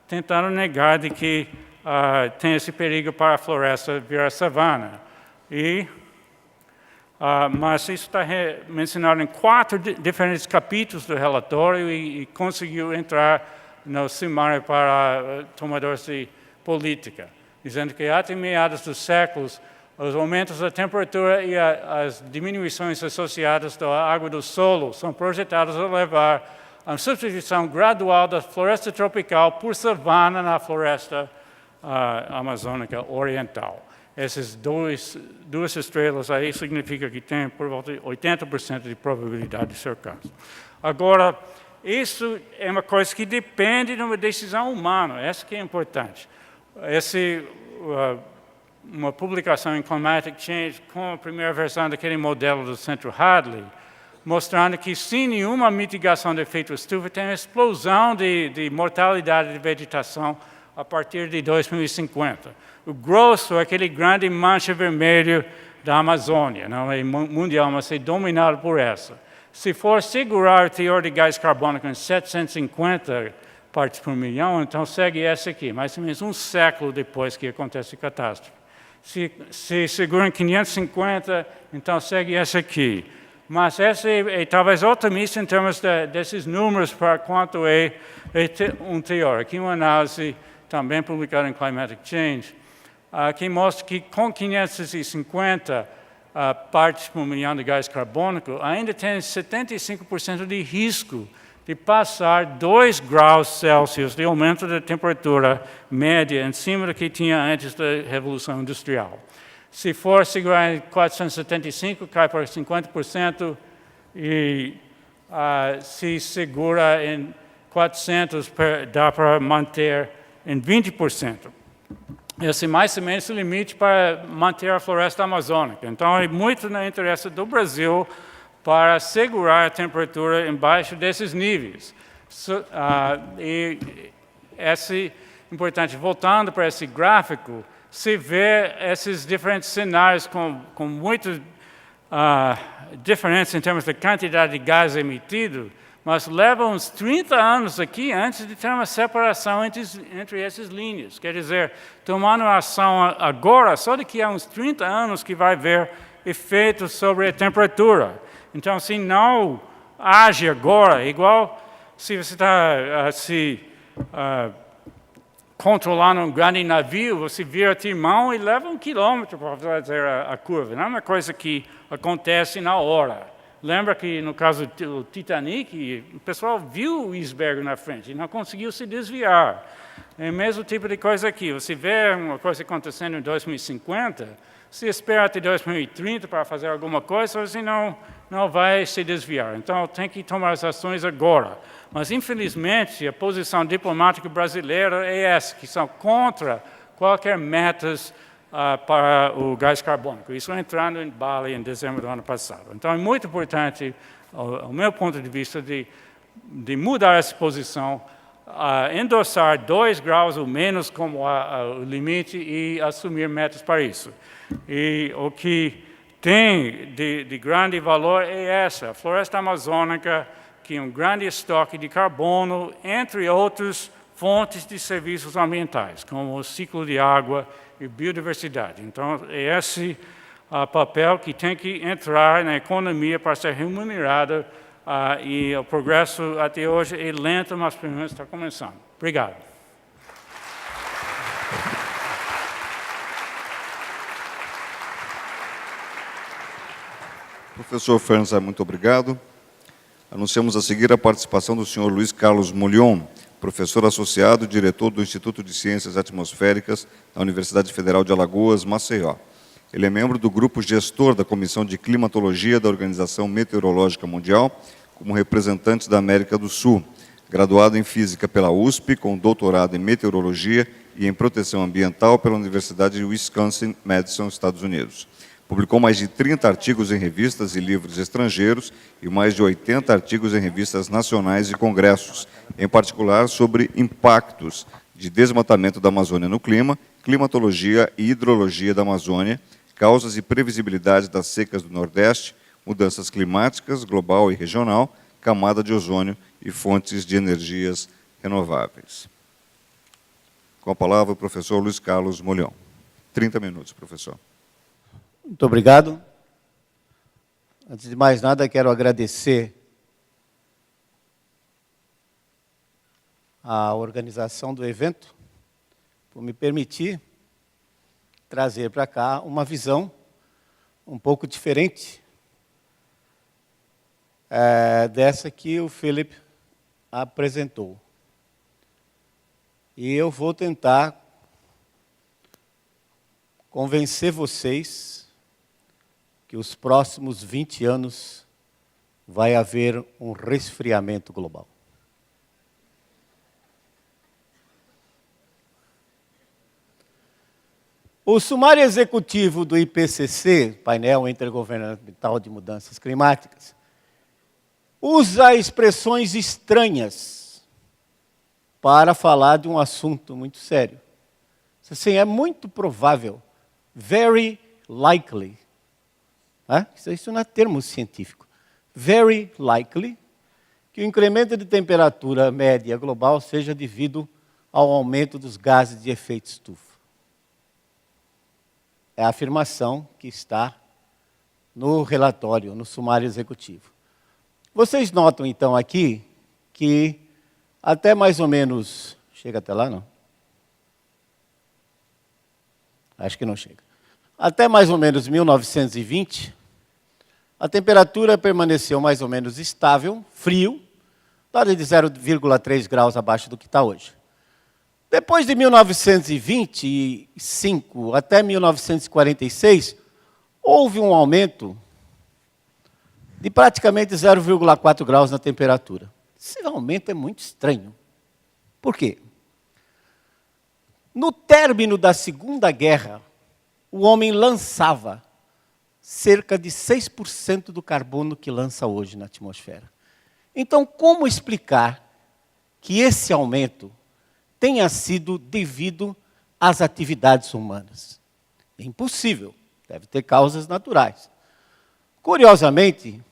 tentando negar de que tem esse perigo para a floresta virar savana. Mas isso está mencionado em 4 diferentes capítulos do relatório e conseguiu entrar no sumário para tomadores de política, dizendo que até meados dos séculos, os aumentos da temperatura e as diminuições associadas da água do solo são projetados a levar a uma substituição gradual da floresta tropical por savana na floresta amazônica oriental. Essas duas estrelas aí significa que tem por volta de 80% de probabilidade de ser caso. Agora, isso é uma coisa que depende de uma decisão humana, essa que é importante. Uma publicação em Climatic Change com a primeira versão daquele modelo do Centro Hadley, mostrando que sem nenhuma mitigação do efeito estufa tem uma explosão de mortalidade de vegetação a partir de 2050. O grosso é aquele grande mancha vermelha da Amazônia, não é mundial, mas é dominado por essa. Se for segurar o teor de gás carbônico em 750 partes por milhão, então segue essa aqui, mais ou menos um século depois que acontece a catástrofe. Se segura em 550, então segue essa aqui. Mas essa é talvez otimista em termos desses números para quanto é um teor. Aqui uma análise também publicada em Climatic Change, que mostra que com 550 partes por milhão de gás carbônico, ainda tem 75% de risco de passar 2 graus Celsius de aumento da temperatura média em cima do que tinha antes da Revolução Industrial. Se for segurar em 475, cai para 50%, e se segura em 400, dá para manter em 20%. Esse mais ou menos o limite para manter a floresta amazônica. Então, é muito no interesse do Brasil para segurar a temperatura embaixo desses níveis. E esse importante, voltando para esse gráfico, se vê esses diferentes cenários com muitas diferenças em termos de quantidade de gás emitido, mas leva uns 30 anos aqui antes de ter uma separação entre essas linhas. Quer dizer, tomando ação agora, só daqui a uns 30 anos que vai haver efeitos sobre a temperatura. Então, se não age agora, igual se você está controlando um grande navio, você vira timão e leva 1 quilômetro para fazer a curva. Não é uma coisa que acontece na hora. Lembra que, no caso do Titanic, o pessoal viu o iceberg na frente e não conseguiu se desviar. É o mesmo tipo de coisa aqui. Você vê uma coisa acontecendo em 2050, se espera até 2030 para fazer alguma coisa, você não vai se desviar. Então, tem que tomar as ações agora. Mas, infelizmente, a posição diplomática brasileira é essa, que são contra qualquer metas para o gás carbônico. Isso entrando em Bali em dezembro do ano passado. Então, é muito importante, ao meu ponto de vista, de mudar essa posição, endossar 2 graus ou menos como o limite e assumir metas para isso. E o que tem de grande valor é essa, a floresta amazônica, que é um grande estoque de carbono, entre outras fontes de serviços ambientais, como o ciclo de água e biodiversidade. Então, é esse papel que tem que entrar na economia para ser remunerado, e o progresso até hoje é lento, mas pelo menos está começando. Obrigado. Professor França, muito obrigado. Anunciamos a seguir a participação do senhor Luiz Carlos Molion, professor associado e diretor do Instituto de Ciências Atmosféricas da Universidade Federal de Alagoas, Maceió. Ele é membro do grupo gestor da Comissão de Climatologia da Organização Meteorológica Mundial, como representante da América do Sul, graduado em Física pela USP, com doutorado em Meteorologia e em Proteção Ambiental pela Universidade de Wisconsin-Madison, Estados Unidos. Publicou mais de 30 artigos em revistas e livros estrangeiros e mais de 80 artigos em revistas nacionais e congressos, em particular sobre impactos de desmatamento da Amazônia no clima, climatologia e hidrologia da Amazônia, causas e previsibilidade das secas do Nordeste, mudanças climáticas, global e regional, camada de ozônio e fontes de energias renováveis. Com a palavra, o professor Luiz Carlos Molion. 30 minutos, professor. Muito obrigado. Antes de mais nada, quero agradecer a organização do evento por me permitir trazer para cá uma visão um pouco diferente dessa que o Philip apresentou. E eu vou tentar convencer vocês que os próximos 20 anos vai haver um resfriamento global. O sumário executivo do IPCC, Painel Intergovernamental de Mudanças Climáticas, usa expressões estranhas para falar de um assunto muito sério. Assim, é muito provável, very likely, isso não é termo científico, very likely, que o incremento de temperatura média global seja devido ao aumento dos gases de efeito estufa. É a afirmação que está no relatório, no sumário executivo. Vocês notam, então, aqui, que até mais ou menos... Chega até lá, não? Acho que não chega. até mais ou menos 1920, a temperatura permaneceu mais ou menos estável, frio, nada de 0,3 graus abaixo do que está hoje. Depois de 1925 até 1946, houve um aumento de praticamente 0,4 graus na temperatura. Esse aumento é muito estranho. Por quê? No término da Segunda Guerra, o homem lançava cerca de 6% do carbono que lança hoje na atmosfera. Então, como explicar que esse aumento tenha sido devido às atividades humanas? É impossível, deve ter causas naturais. Curiosamente,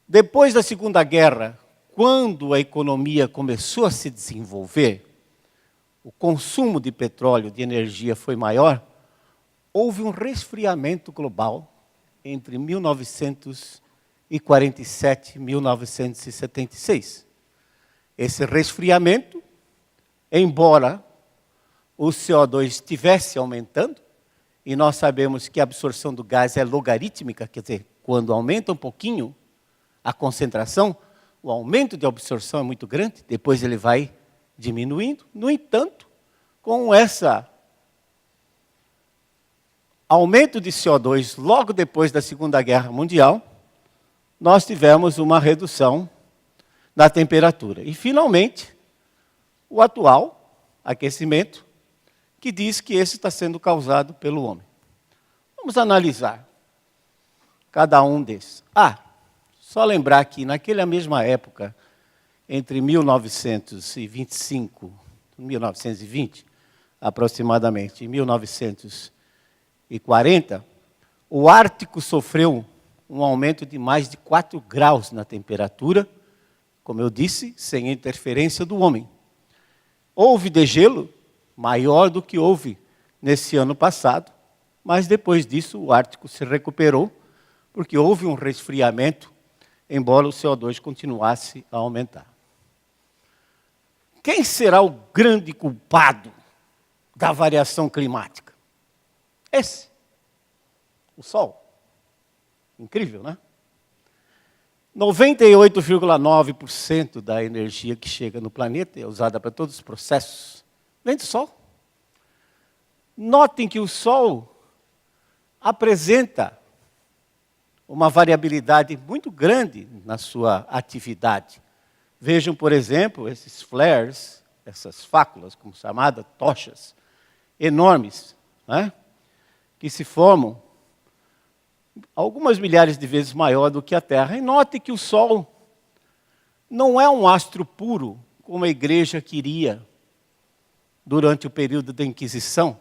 depois da Segunda Guerra, quando a economia começou a se desenvolver, o consumo de petróleo, de energia foi maior, houve um resfriamento global entre 1947 e 1976. Esse resfriamento, embora o CO2 estivesse aumentando, e nós sabemos que a absorção do gás é logarítmica, quer dizer, quando aumenta um pouquinho a concentração, o aumento de absorção é muito grande, depois ele vai diminuindo. No entanto, com esse aumento de CO2 logo depois da Segunda Guerra Mundial, nós tivemos uma redução da temperatura. E, finalmente, o atual aquecimento, que diz que esse está sendo causado pelo homem. Vamos analisar cada um desses. Só lembrar que naquela mesma época, entre 1925, 1920 aproximadamente, e 1940, o Ártico sofreu um aumento de mais de 4 graus na temperatura, como eu disse, sem interferência do homem. Houve degelo maior do que houve nesse ano passado, mas depois disso o Ártico se recuperou, porque houve um resfriamento, embora o CO2 continuasse a aumentar. Quem será o grande culpado da variação climática? Esse, o Sol. Incrível, né? 98,9% da energia que chega no planeta é usada para todos os processos. Vem do Sol. Notem que o Sol apresenta uma variabilidade muito grande na sua atividade. Vejam, por exemplo, esses flares, essas fáculas, como chamadas, tochas, enormes, né? Que se formam algumas milhares de vezes maior do que a Terra. E note que o Sol não é um astro puro, como a igreja queria durante o período da Inquisição,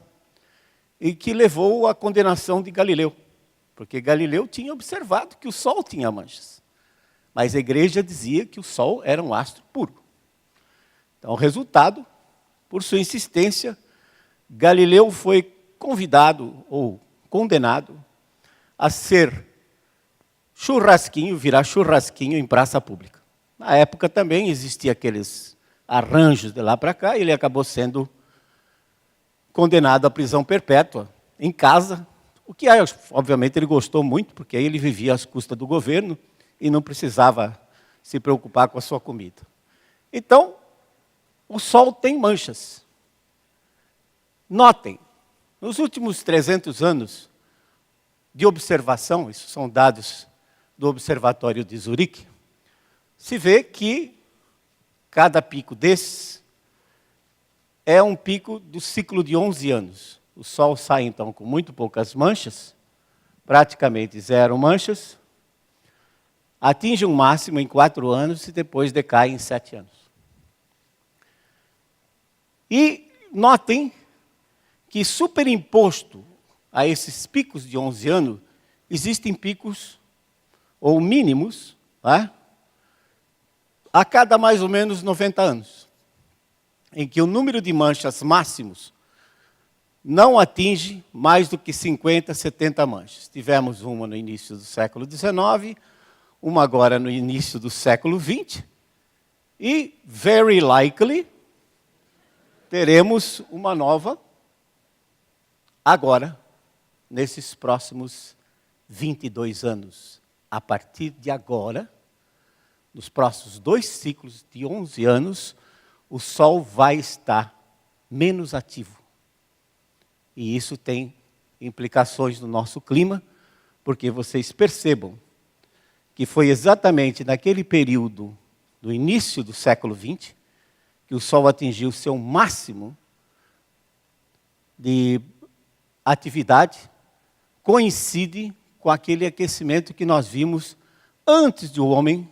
e que levou à condenação de Galileu. Porque Galileu tinha observado que o Sol tinha manchas. Mas a igreja dizia que o Sol era um astro puro. Então, o resultado, por sua insistência, Galileu foi convidado ou condenado a ser churrasquinho, virar churrasquinho em praça pública. Na época também existiam aqueles arranjos de lá para cá, e ele acabou sendo condenado à prisão perpétua em casa, o que, obviamente, ele gostou muito, porque aí ele vivia às custas do governo e não precisava se preocupar com a sua comida. Então, o Sol tem manchas. Notem, nos últimos 300 anos de observação, isso são dados do Observatório de Zurique, se vê que cada pico desses é um pico do ciclo de 11 anos. O Sol sai, então, com muito poucas manchas, praticamente 0 manchas, atinge um máximo em 4 anos e depois decai em 7 anos. E notem que, superimposto a esses picos de 11 anos, existem picos, ou mínimos, né, a cada mais ou menos 90 anos, em que o número de manchas máximos não atinge mais do que 50, 70 manchas. Tivemos uma no início do século XIX, uma agora no início do século XX, e, very likely, teremos uma nova agora, nesses próximos 22 anos. A partir de agora, nos próximos 2 ciclos de 11 anos, o Sol vai estar menos ativo. E isso tem implicações no nosso clima, porque vocês percebam que foi exatamente naquele período do início do século XX que o Sol atingiu seu máximo de atividade, coincide com aquele aquecimento que nós vimos antes de o homem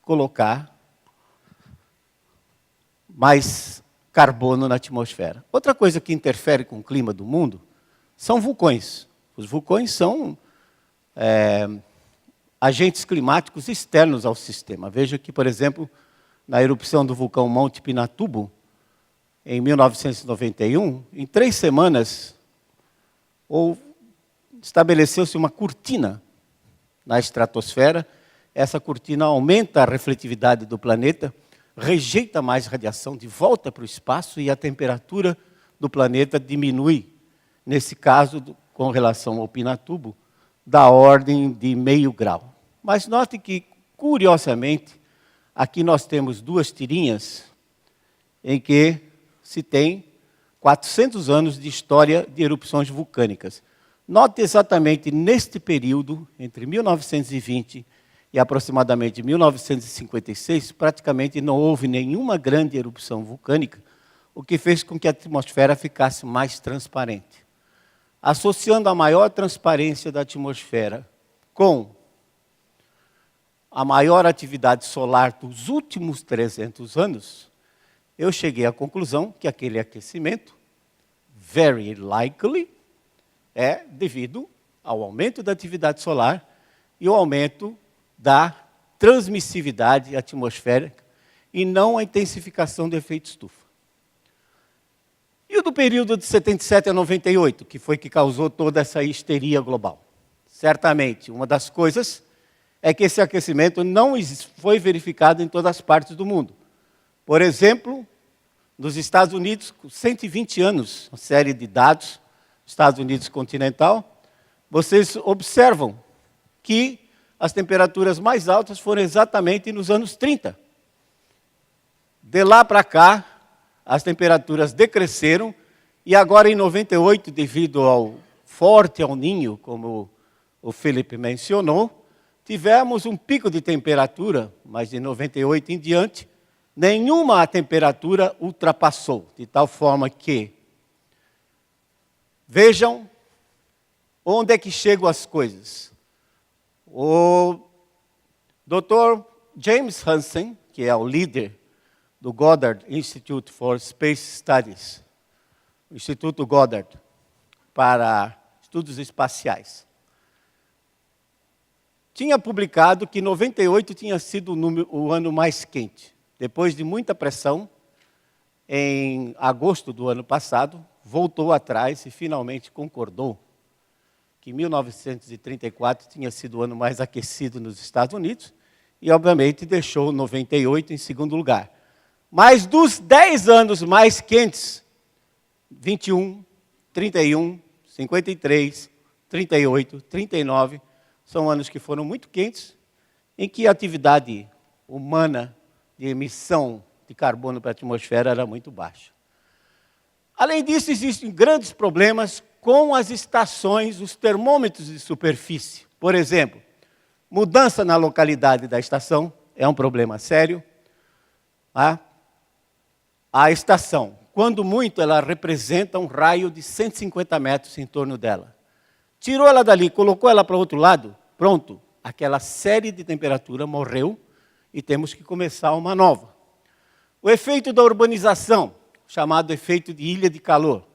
colocar mais carbono na atmosfera. Outra coisa que interfere com o clima do mundo são vulcões. Os vulcões são agentes climáticos externos ao sistema. Veja que, por exemplo, na erupção do vulcão Monte Pinatubo, em 1991, em 3 semanas, estabeleceu-se uma cortina na estratosfera. Essa cortina aumenta a refletividade do planeta, rejeita mais radiação de volta para o espaço e a temperatura do planeta diminui, nesse caso, com relação ao Pinatubo, da ordem de 0,5 grau. Mas note que, curiosamente, aqui nós temos 2 tirinhas em que se tem 400 anos de história de erupções vulcânicas. Note exatamente neste período, entre 1920 e aproximadamente 1956, praticamente não houve nenhuma grande erupção vulcânica, o que fez com que a atmosfera ficasse mais transparente. Associando a maior transparência da atmosfera com a maior atividade solar dos últimos 300 anos, eu cheguei à conclusão que aquele aquecimento, very likely, é devido ao aumento da atividade solar e ao aumento da transmissividade atmosférica e não a intensificação do efeito estufa. E o do período de 77 a 98, que foi que causou toda essa histeria global? Certamente, uma das coisas é que esse aquecimento não foi verificado em todas as partes do mundo. Por exemplo, nos Estados Unidos, com 120 anos, uma série de dados, Estados Unidos continental, vocês observam que as temperaturas mais altas foram exatamente nos anos 30. De lá para cá, as temperaturas decresceram, e agora em 98, devido ao forte El Niño, como o Felipe mencionou, tivemos um pico de temperatura, mas de 98 em diante, nenhuma temperatura ultrapassou, de tal forma que, vejam onde é que chegam as coisas. O Dr. James Hansen, que é o líder do Goddard Institute for Space Studies, o Instituto Goddard para Estudos Espaciais, tinha publicado que 98 tinha sido o ano mais quente. Depois de muita pressão, em agosto do ano passado, voltou atrás e finalmente concordou que 1934 tinha sido o ano mais aquecido nos Estados Unidos e, obviamente, deixou 98 em segundo lugar. Mas dos 10 anos mais quentes, 21, 31, 53, 38, 39, são anos que foram muito quentes, em que a atividade humana de emissão de carbono para a atmosfera era muito baixa. Além disso, existem grandes problemas com as estações, os termômetros de superfície. Por exemplo, mudança na localidade da estação é um problema sério. A estação, quando muito, ela representa um raio de 150 metros em torno dela. Tirou ela dali, colocou ela para o outro lado, pronto, aquela série de temperatura morreu e temos que começar uma nova. O efeito da urbanização, chamado efeito de ilha de calor.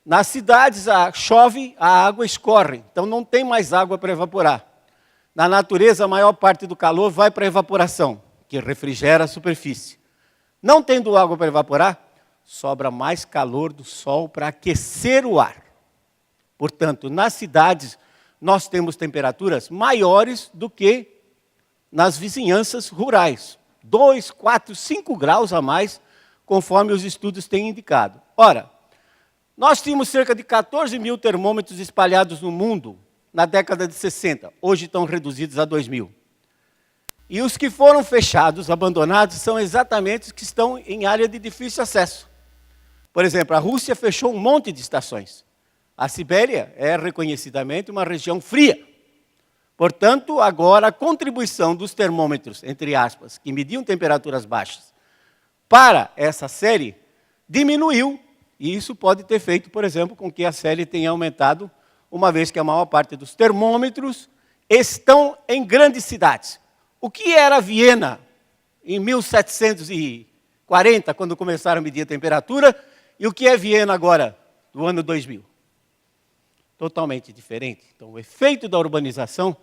Nas cidades chove, a água escorre, então não tem mais água para evaporar. Na natureza, a maior parte do calor vai para a evaporação, que refrigera a superfície. Não tendo água para evaporar, sobra mais calor do sol para aquecer o ar. Portanto, nas cidades, nós temos temperaturas maiores do que nas vizinhanças rurais. 2, 4, 5 graus a mais, conforme os estudos têm indicado. Ora, Nós tínhamos cerca de 14 mil termômetros espalhados no mundo na década de 60. Hoje estão reduzidos a 2 mil. E os que foram fechados, abandonados, são exatamente os que estão em área de difícil acesso. Por exemplo, a Rússia fechou um monte de estações. A Sibéria é reconhecidamente uma região fria. Portanto, agora a contribuição dos termômetros, entre aspas, que mediam temperaturas baixas, para essa série, diminuiu. E isso pode ter feito, por exemplo, com que a série tenha aumentado, uma vez que a maior parte dos termômetros estão em grandes cidades. O que era Viena em 1740, quando começaram a medir a temperatura, e o que é Viena agora, do ano 2000? Totalmente diferente. Então, o efeito da urbanização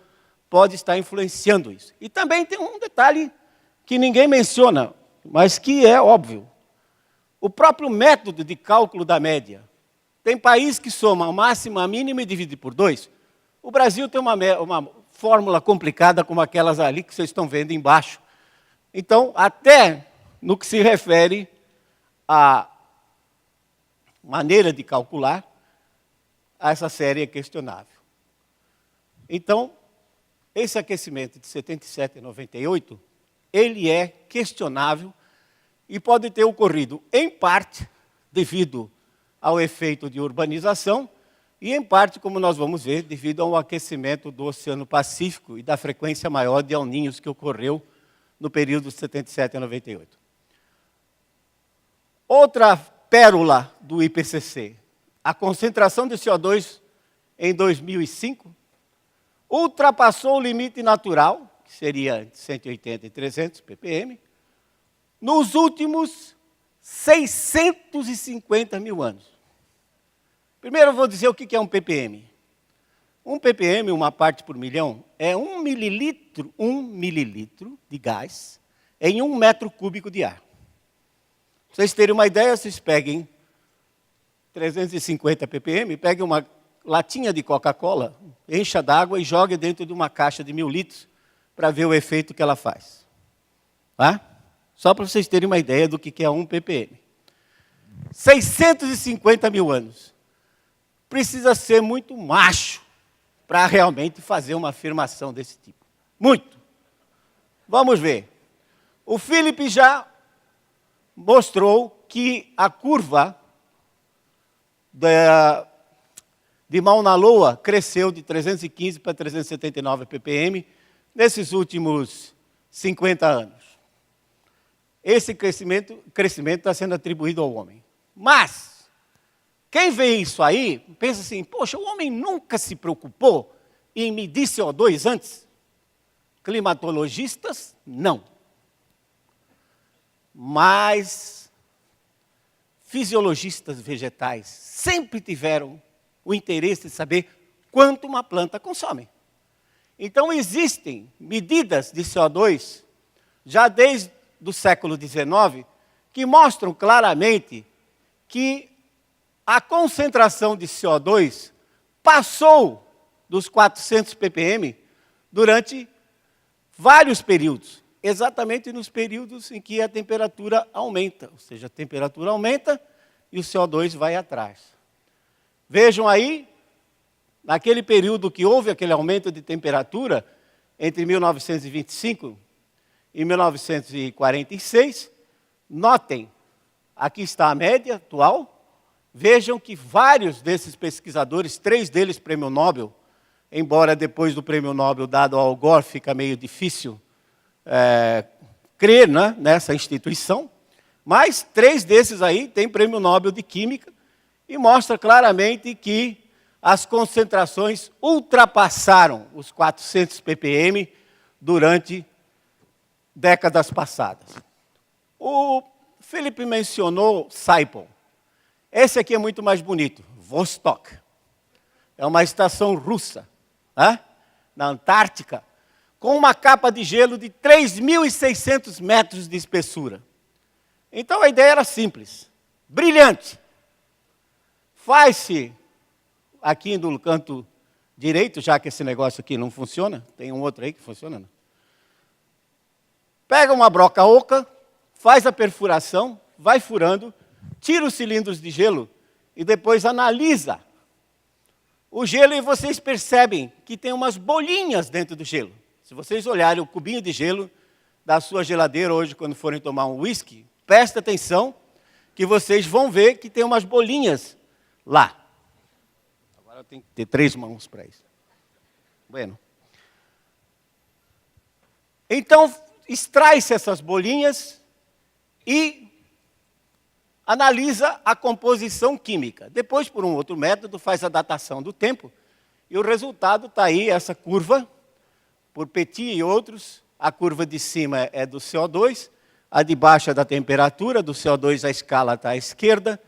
pode estar influenciando isso. E também tem um detalhe que ninguém menciona, mas que é óbvio. O próprio método de cálculo da média. Tem país que soma a máxima, a mínima e divide por 2. O Brasil tem uma fórmula complicada como aquelas ali que vocês estão vendo embaixo. Então, até no que se refere à maneira de calcular, essa série é questionável. Então, esse aquecimento de 77 e 98, ele é questionável e pode ter ocorrido, em parte, devido ao efeito de urbanização, e, em parte, como nós vamos ver, devido ao aquecimento do Oceano Pacífico e da frequência maior de El Niños que ocorreu no período de 77 a 98. Outra pérola do IPCC, a concentração de CO2 em 2005 ultrapassou o limite natural, que seria de 180 e 300 ppm, nos últimos 650 mil anos. Primeiro eu vou dizer o que é um ppm. Um ppm, uma parte por milhão, é 1 mililitro de gás em 1 metro cúbico de ar. Para vocês terem uma ideia, vocês peguem 350 ppm, peguem uma latinha de Coca-Cola, encha d'água e jogue dentro de uma caixa de 1000 litros para ver o efeito que ela faz. Tá? Só para vocês terem uma ideia do que é 1 ppm. 650 mil anos. Precisa ser muito macho para realmente fazer uma afirmação desse tipo. Muito. Vamos ver. O Philip já mostrou que a curva de Mauna Loa cresceu de 315 para 379 ppm nesses últimos 50 anos. Esse crescimento está sendo atribuído ao homem. Mas, quem vê isso aí, pensa assim, poxa, o homem nunca se preocupou em medir CO2 antes? Climatologistas, não. Mas fisiologistas vegetais sempre tiveram o interesse de saber quanto uma planta consome. Então, existem medidas de CO2, já desde o século XIX, que mostram claramente que a concentração de CO2 passou dos 400 ppm durante vários períodos, exatamente nos períodos em que a temperatura aumenta, ou seja, a temperatura aumenta e o CO2 vai atrás. Vejam aí, naquele período que houve aquele aumento de temperatura, entre 1925 e 1946, notem, aqui está a média atual. Vejam que vários desses pesquisadores, 3 deles prêmio Nobel, embora depois do prêmio Nobel dado ao Al Gore fica meio difícil crer, né, nessa instituição, mas 3 desses aí têm prêmio Nobel de Química e mostra claramente que as concentrações ultrapassaram os 400 ppm durante décadas passadas. O Felipe mencionou Saipol. Esse aqui é muito mais bonito, Vostok. É uma estação russa, na Antártica, com uma capa de gelo de 3.600 metros de espessura. Então a ideia era simples, brilhante. Faz-se, aqui no canto direito, já que esse negócio aqui não funciona, tem um outro aí que funciona, não? Pega uma broca oca, faz a perfuração, vai furando, tira os cilindros de gelo e depois analisa o gelo e vocês percebem que tem umas bolinhas dentro do gelo. Se vocês olharem o cubinho de gelo da sua geladeira hoje, quando forem tomar um whisky, presta atenção que vocês vão ver que tem umas bolinhas lá. Agora eu tenho que ter 3 mãos para isso. Bueno. Então, extrai-se essas bolinhas e analisa a composição química. Depois, por um outro método, faz a datação do tempo. E o resultado está aí, essa curva, por Petit e outros. A curva de cima é do CO2, a de baixo é da temperatura. Do CO2 a escala está à esquerda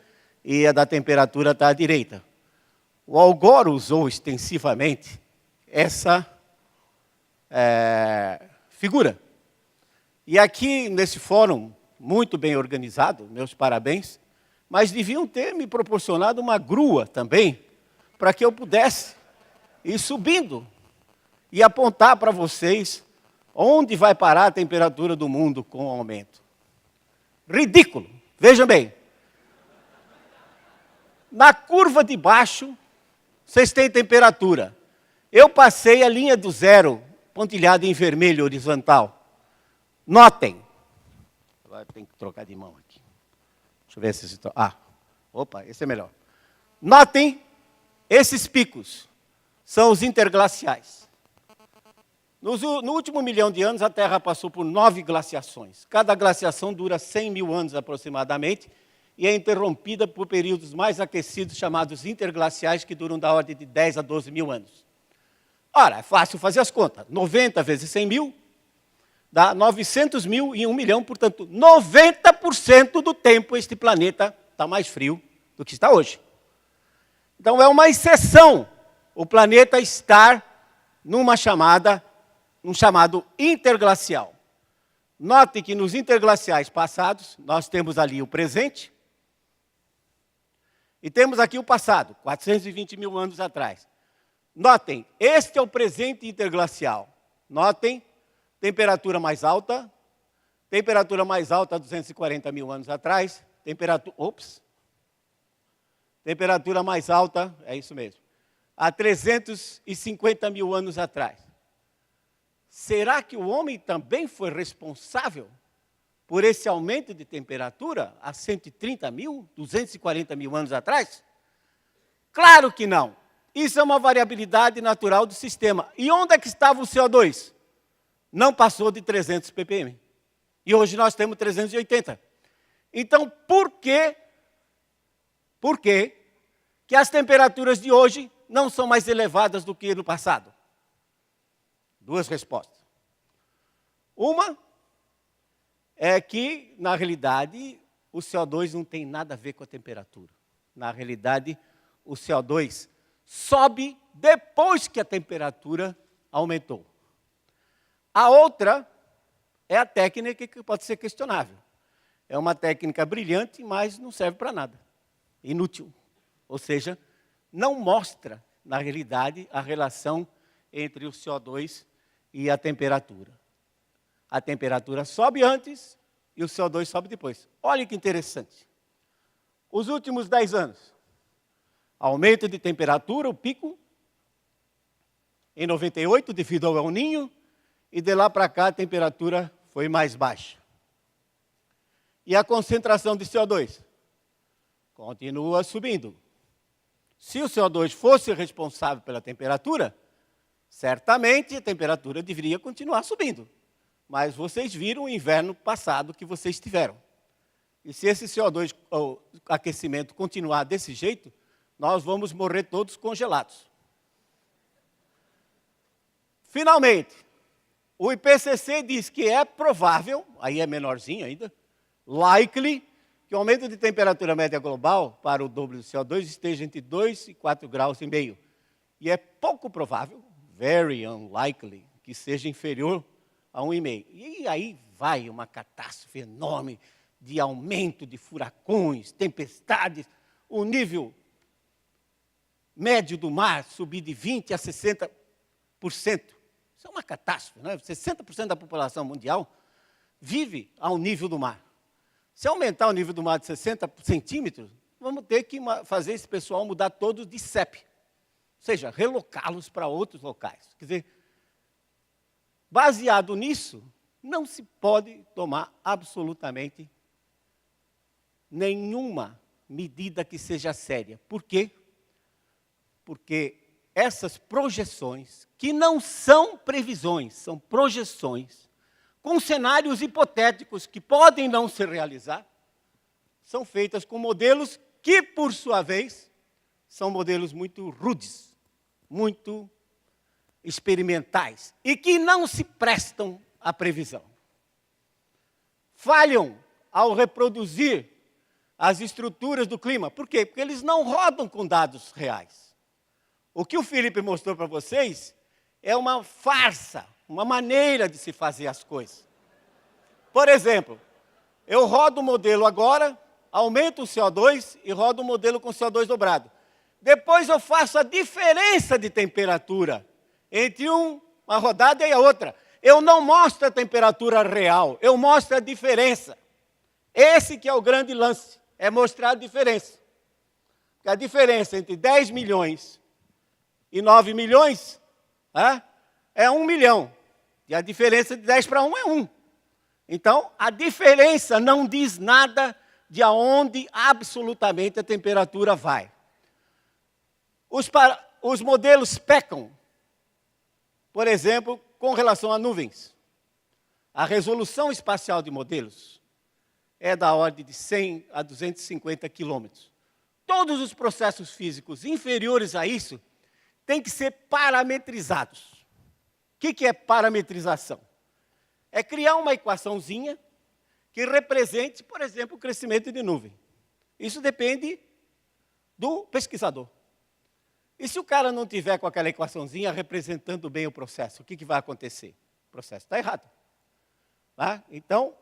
e a da temperatura está à direita. O Al Gore usou extensivamente essa figura. E aqui, nesse fórum, muito bem organizado, meus parabéns, mas deviam ter me proporcionado uma grua também, para que eu pudesse ir subindo e apontar para vocês onde vai parar a temperatura do mundo com o aumento. Ridículo. Vejam bem. Na curva de baixo, vocês têm temperatura. Eu passei a linha do zero, pontilhada em vermelho horizontal. Notem. Agora tem que trocar de mão aqui. Deixa eu ver se... opa, esse é melhor. Notem, esses picos são os interglaciais. No último 1 milhão de anos, a Terra passou por 9 glaciações. Cada glaciação dura 100 mil anos aproximadamente e é interrompida por períodos mais aquecidos, chamados interglaciais, que duram da ordem de 10 a 12 mil anos. Ora, é fácil fazer as contas. 90 vezes 100 mil dá 900 mil em 1 milhão, portanto, 90% do tempo este planeta está mais frio do que está hoje. Então, é uma exceção o planeta estar num chamado interglacial. Note que nos interglaciais passados, nós temos ali o presente, e temos aqui o passado, 420 mil anos atrás. Notem, este é o presente interglacial. Notem, temperatura mais alta há 240 mil anos atrás, temperatura mais alta, é isso mesmo, há 350 mil anos atrás. Será que o homem também foi responsável por esse aumento de temperatura há 130 mil, 240 mil anos atrás? Claro que não. Isso é uma variabilidade natural do sistema. E onde é que estava o CO2? Não passou de 300 ppm. E hoje nós temos 380. Então, por que as temperaturas de hoje não são mais elevadas do que no passado? 2 respostas. Uma é que, na realidade, o CO2 não tem nada a ver com a temperatura. Na realidade, o CO2 sobe depois que a temperatura aumentou. A outra é a técnica que pode ser questionável. É uma técnica brilhante, mas não serve para nada. Inútil. Ou seja, não mostra, na realidade, a relação entre o CO2 e a temperatura. A temperatura sobe antes e o CO2 sobe depois. Olha que interessante. Os últimos 10 anos, aumento de temperatura, o pico, em 98, devido ao El Niño, e de lá para cá a temperatura foi mais baixa. E a concentração de CO2 continua subindo. Se o CO2 fosse responsável pela temperatura, certamente a temperatura deveria continuar subindo. Mas vocês viram o inverno passado que vocês tiveram. E se esse CO2, o aquecimento, continuar desse jeito, nós vamos morrer todos congelados. Finalmente, o IPCC diz que é provável, aí é menorzinho ainda, likely, que o aumento de temperatura média global para o dobro do CO2 esteja entre 2 e 4,5 graus. E é pouco provável, very unlikely, que seja inferior a 1,5. E aí vai uma catástrofe enorme de aumento de furacões, tempestades, o nível médio do mar subir de 20% a 60%. Isso é uma catástrofe, né? 60% da população mundial vive ao nível do mar. Se aumentar o nível do mar de 60 centímetros, vamos ter que fazer esse pessoal mudar todos de CEP. Ou seja, relocá-los para outros locais. Quer dizer, baseado nisso, não se pode tomar absolutamente nenhuma medida que seja séria. Por quê? Porque essas projeções, que não são previsões, são projeções, com cenários hipotéticos que podem não se realizar, são feitas com modelos que, por sua vez, são modelos muito rudes, muito experimentais, e que não se prestam à previsão. Falham ao reproduzir as estruturas do clima. Por quê? Porque eles não rodam com dados reais. O que o Felipe mostrou para vocês é uma farsa, uma maneira de se fazer as coisas. Por exemplo, eu rodo o modelo agora, aumento o CO2 e rodo o modelo com CO2 dobrado. Depois eu faço a diferença de temperatura entre uma rodada e a outra. Eu não mostro a temperatura real, eu mostro a diferença. Esse que é o grande lance, é mostrar a diferença. Porque a diferença entre 10 milhões e 9 milhões é 1 milhão. E a diferença de 10 para 1 é 1. Então, a diferença não diz nada de aonde absolutamente a temperatura vai. Os modelos pecam, por exemplo, com relação a nuvens. A resolução espacial de modelos é da ordem de 100 a 250 quilômetros. Todos os processos físicos inferiores a isso têm que ser parametrizados. O que é parametrização? É criar uma equaçãozinha que represente, por exemplo, o crescimento de nuvem. Isso depende do pesquisador. E se o cara não tiver com aquela equaçãozinha representando bem o processo, o que vai acontecer? O processo está errado. Então,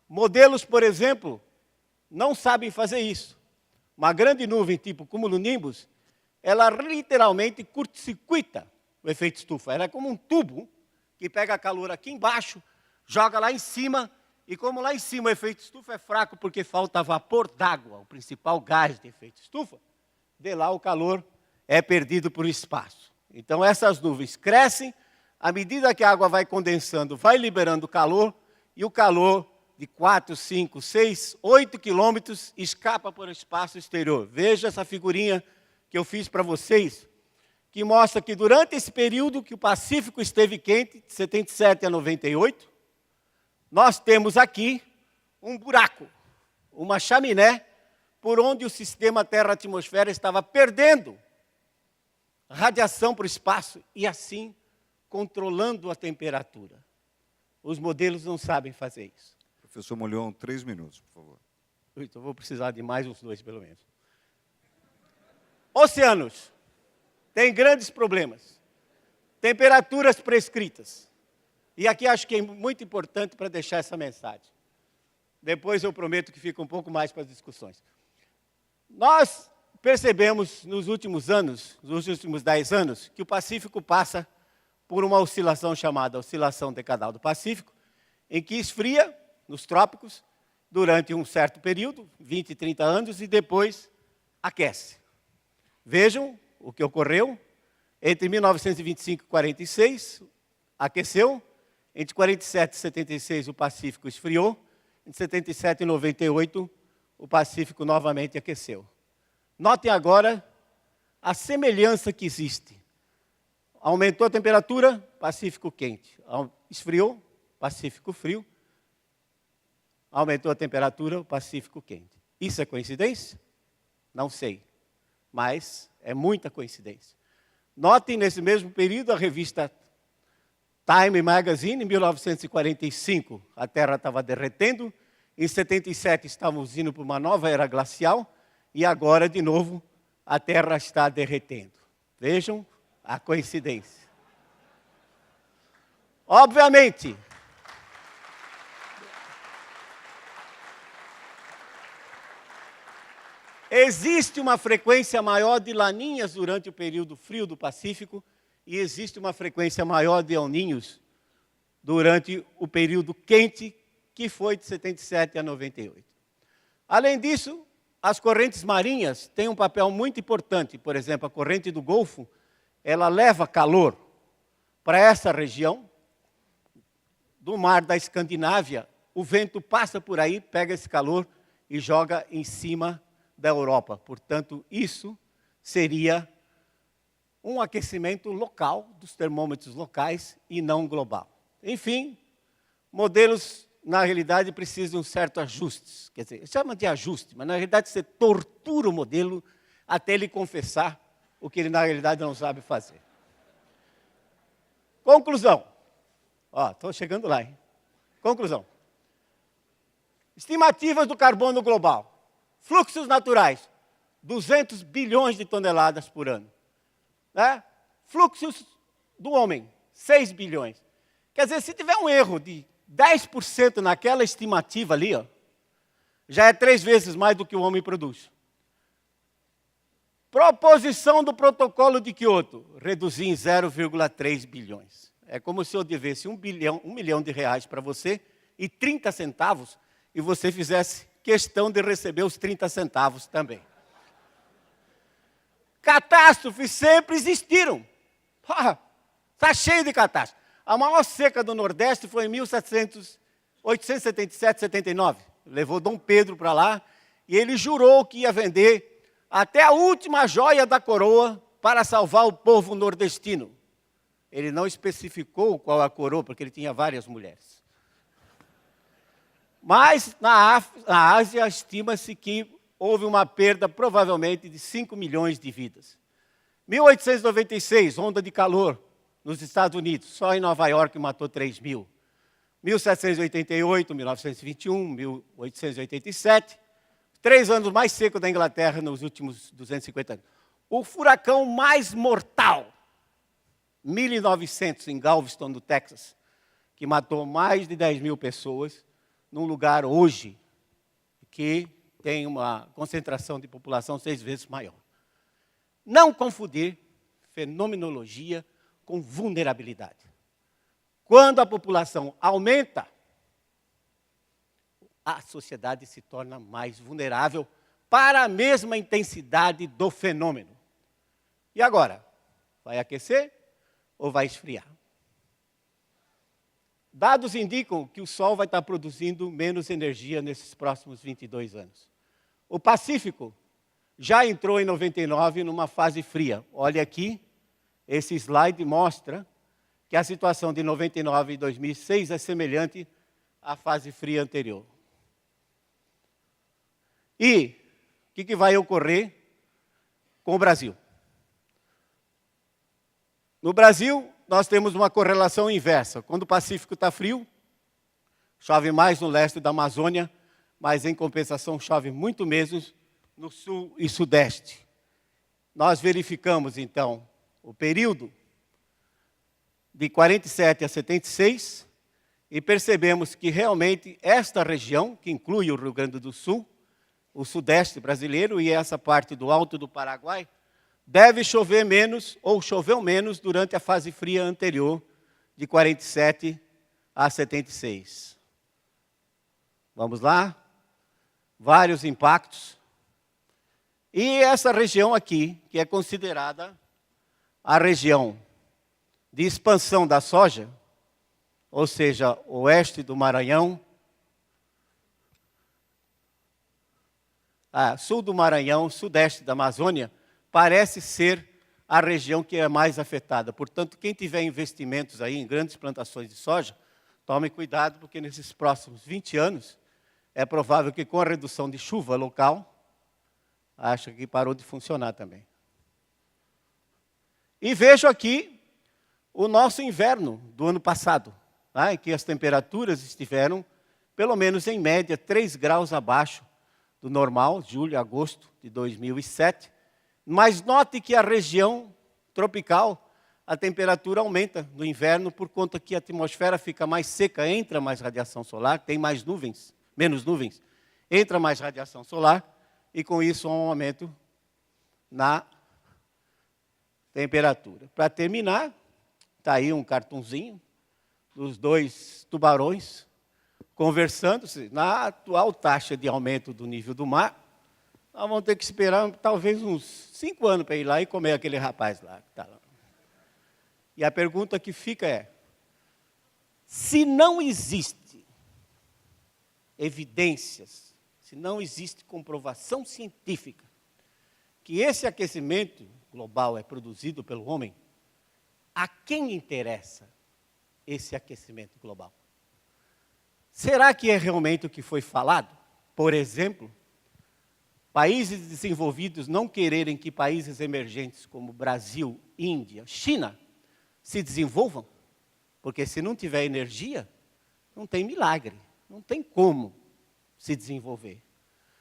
modelos, por exemplo, não sabem fazer isso. Uma grande nuvem tipo cumulonimbus, ela literalmente curto-circuita o efeito estufa. Ela é como um tubo que pega calor aqui embaixo, joga lá em cima, e como lá em cima o efeito estufa é fraco porque falta vapor d'água, o principal gás de efeito estufa, de lá o calor é perdido por espaço. Então essas nuvens crescem, à medida que a água vai condensando, vai liberando calor, e o calor de 4, 5, 6, 8 quilômetros escapa para o espaço exterior. Veja essa figurinha que eu fiz para vocês, que mostra que durante esse período que o Pacífico esteve quente, de 77 a 98, nós temos aqui um buraco, uma chaminé, por onde o sistema Terra-atmosfera estava perdendo radiação para o espaço e assim controlando a temperatura. Os modelos não sabem fazer isso. Professor Molhon, 3 minutos, por favor. Então vou precisar de mais uns 2, pelo menos. Oceanos. Tem grandes problemas. Temperaturas prescritas. E aqui acho que é muito importante para deixar essa mensagem. Depois eu prometo que fica um pouco mais para as discussões. Nós percebemos nos últimos anos, nos últimos 10 anos, que o Pacífico passa por uma oscilação chamada oscilação decadal do Pacífico, em que esfria nos trópicos durante um certo período, 20, 30 anos, e depois aquece. Vejam o que ocorreu entre 1925 e 46, aqueceu. Entre 47 e 76 o Pacífico esfriou. Entre 77 e 98 o Pacífico novamente aqueceu. Notem agora a semelhança que existe. Aumentou a temperatura, Pacífico quente. Esfriou, Pacífico frio. Aumentou a temperatura, o Pacífico quente. Isso é coincidência? Não sei. Mas é muita coincidência. Notem, nesse mesmo período, a revista Time Magazine, em 1945, a Terra estava derretendo, em 77 estávamos indo para uma nova era glacial, e agora, de novo, a Terra está derretendo. Vejam a coincidência. Obviamente, existe uma frequência maior de laninhas durante o período frio do Pacífico e existe uma frequência maior de El Niños durante o período quente, que foi de 77 a 98. Além disso, as correntes marinhas têm um papel muito importante. Por exemplo, a corrente do Golfo, ela leva calor para essa região. Do mar da Escandinávia, o vento passa por aí, pega esse calor e joga em cima da Europa. Portanto, isso seria um aquecimento local, dos termômetros locais e não global. Enfim, modelos, na realidade, precisam de um certo ajustes. Quer dizer, chama de ajuste, mas na realidade você tortura o modelo até ele confessar o que ele na realidade não sabe fazer. Conclusão. Estou chegando lá, hein? Conclusão. Estimativas do carbono global. Fluxos naturais, 200 bilhões de toneladas por ano. Né? Fluxos do homem, 6 bilhões. Quer dizer, se tiver um erro de 10% naquela estimativa ali, já é 3 vezes mais do que o homem produz. Proposição do protocolo de Kyoto, reduzir em 0,3 bilhões. É como se eu devesse 1 milhão de reais para você e 30 centavos, e você fizesse questão de receber os 30 centavos também. Catástrofes sempre existiram. Está cheio de catástrofes. A maior seca do Nordeste foi em 1877, 79. Levou Dom Pedro para lá e ele jurou que ia vender até a última joia da coroa para salvar o povo nordestino. Ele não especificou qual a coroa, porque ele tinha várias mulheres. Mas na Ásia estima-se que houve uma perda provavelmente de 5 milhões de vidas. 1896, onda de calor nos Estados Unidos, só em Nova York matou 3 mil. 1788, 1921, 1887, 3 anos mais secos da Inglaterra nos últimos 250 anos. O furacão mais mortal, 1900, em Galveston, no Texas, que matou mais de 10 mil pessoas, num lugar hoje que tem uma concentração de população 6 vezes maior. Não confundir fenomenologia com vulnerabilidade. Quando a população aumenta, a sociedade se torna mais vulnerável para a mesma intensidade do fenômeno. E agora? Vai aquecer ou vai esfriar? Dados indicam que o Sol vai estar produzindo menos energia nesses próximos 22 anos. O Pacífico já entrou em 99 numa fase fria. Olha aqui, esse slide mostra que a situação de 99 e 2006 é semelhante à fase fria anterior. E o que vai ocorrer com o Brasil? No Brasil, nós temos uma correlação inversa. Quando o Pacífico está frio, chove mais no leste da Amazônia, mas em compensação chove muito menos no sul e sudeste. Nós verificamos, então, o período de 47 a 76 e percebemos que realmente esta região, que inclui o Rio Grande do Sul, o sudeste brasileiro e essa parte do Alto do Paraguai, deve chover menos, ou choveu menos, durante a fase fria anterior, de 47 a 76. Vamos lá? Vários impactos. E essa região aqui, que é considerada a região de expansão da soja, ou seja, oeste do Maranhão, sul do Maranhão, sudeste da Amazônia, parece ser a região que é mais afetada. Portanto, quem tiver investimentos aí em grandes plantações de soja, tome cuidado, porque nesses próximos 20 anos, é provável que com a redução de chuva local, acho que parou de funcionar também. E vejo aqui o nosso inverno do ano passado, em que as temperaturas estiveram, pelo menos em média, 3 graus abaixo do normal, julho e agosto de 2007. Mas note que a região tropical, a temperatura aumenta no inverno por conta que a atmosfera fica mais seca, entra mais radiação solar, tem mais nuvens, menos nuvens, entra mais radiação solar e com isso há um aumento na temperatura. Para terminar, está aí um cartunzinho dos 2 tubarões conversando-se na atual taxa de aumento do nível do mar. nós vamos ter que esperar talvez uns 5 anos para ir lá e comer aquele rapaz lá que está lá. E a pergunta que fica é, se não existe evidências, se não existe comprovação científica que esse aquecimento global é produzido pelo homem, a quem interessa esse aquecimento global? Será que é realmente o que foi falado? Por exemplo, países desenvolvidos não quererem que países emergentes como Brasil, Índia, China se desenvolvam? Porque se não tiver energia, não tem milagre, não tem como se desenvolver.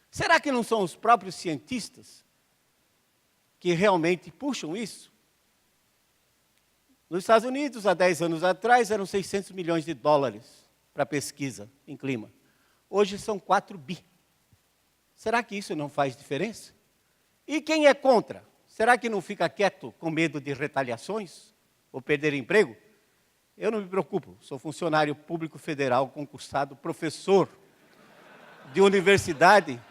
Será que não são os próprios cientistas que realmente puxam isso? Nos Estados Unidos, há 10 anos atrás, eram 600 milhões de dólares para pesquisa em clima. Hoje são 4 bi. Será que isso não faz diferença? E quem é contra? Será que não fica quieto com medo de retaliações? Ou perder emprego? Eu não me preocupo, sou funcionário público federal, concursado, professor de universidade.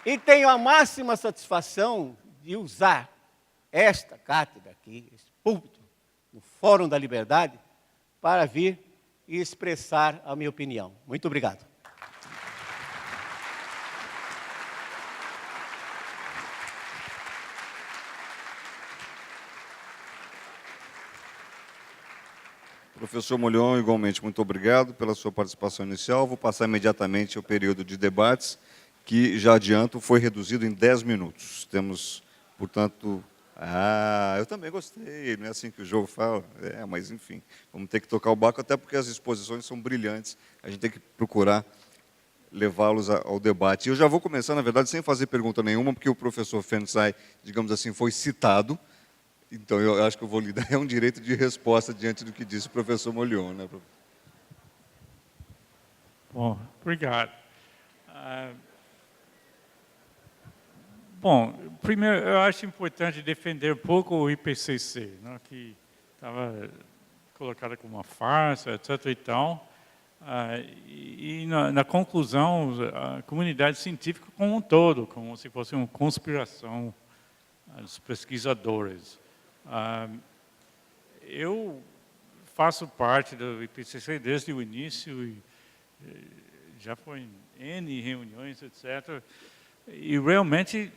E tenho a máxima satisfação de usar esta cátedra aqui, esse púlpito, no Fórum da Liberdade, para vir e expressar a minha opinião. Muito obrigado. Professor Molhon, igualmente, muito obrigado pela sua participação inicial. Vou passar imediatamente ao período de debates, que, já adianto, foi reduzido em 10 minutos. Temos, portanto... eu também gostei, não é assim que o jogo fala. Mas, enfim, vamos ter que tocar o barco, até porque as exposições são brilhantes. A gente tem que procurar levá-los ao debate. Eu já vou começar, na verdade, sem fazer pergunta nenhuma, porque o professor Fensai, digamos assim, foi citado. Então, eu acho que eu vou lhe dar um direito de resposta diante do que disse o professor Molhon, né? Bom, obrigado. Bom, primeiro, eu acho importante defender um pouco o IPCC, né, que estava colocado como uma farsa, etc. e tal. E na conclusão, a comunidade científica como um todo, como se fosse uma conspiração dos pesquisadores. Eu faço parte do IPCC desde o início, e já foi em N reuniões, etc., e realmente,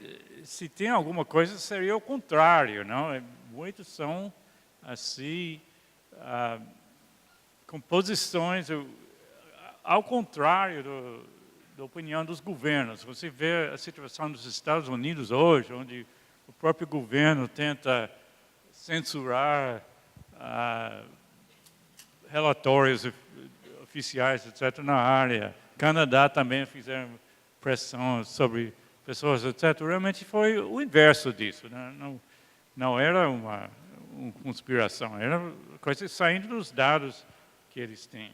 se tem alguma coisa, seria o contrário, não? Muitos são, assim, com posições ao contrário da opinião dos governos. Você vê a situação dos Estados Unidos hoje, onde o próprio governo tenta censurar relatórios oficiais, etc., na área. Canadá também fizeram pressão sobre pessoas, etc. Realmente foi o inverso disso, né? Não era uma conspiração, era coisa saindo dos dados que eles têm.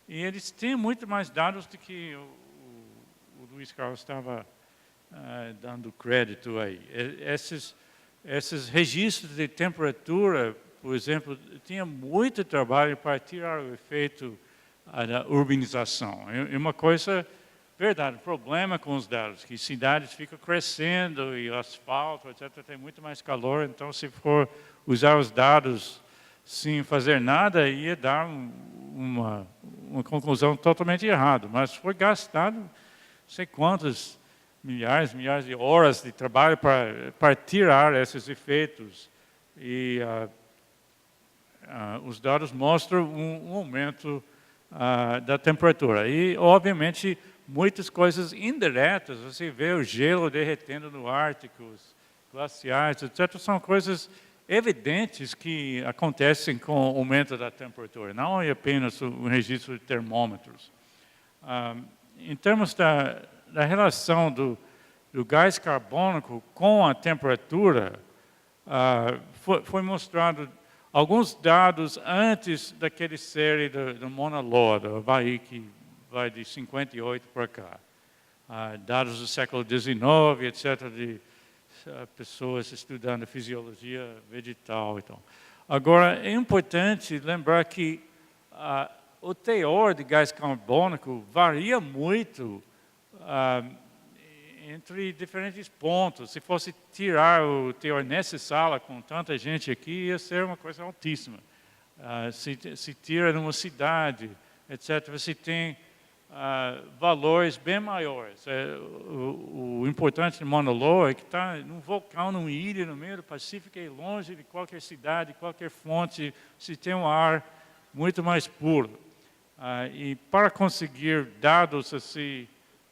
E eles têm muito mais dados do que o Luiz Carlos estava dando crédito aí. Esses registros de temperatura, por exemplo, tinha muito trabalho para tirar o efeito da urbanização. É uma coisa... Verdade, o problema com os dados, que cidades ficam crescendo e o asfalto, etc., tem muito mais calor, então se for usar os dados sem fazer nada, ia dar uma conclusão totalmente errada. Mas foi gastado não sei quantas milhares de horas de trabalho para tirar esses efeitos. E os dados mostram um aumento da temperatura. E, obviamente, muitas coisas indiretas, você vê o gelo derretendo no Ártico, os glaciais, etc., são coisas evidentes que acontecem com o aumento da temperatura, não é apenas um registro de termômetros. Em termos da relação do gás carbônico com a temperatura, foi mostrado alguns dados antes daquele série do Mauna Loa, do Havaí, que vai de 58 para cá. Dados do século XIX, etc., de pessoas estudando fisiologia vegetal. Então. Agora, é importante lembrar que o teor de gás carbônico varia muito entre diferentes pontos. Se fosse tirar o teor nessa sala com tanta gente aqui, ia ser uma coisa altíssima. Se tira numa cidade, etc., você tem valores bem maiores. O importante de Mauna Loa é que está num vulcão, numa ilha no meio do Pacífico, e longe de qualquer cidade, qualquer fonte, se tem um ar muito mais puro. E para conseguir dados assim,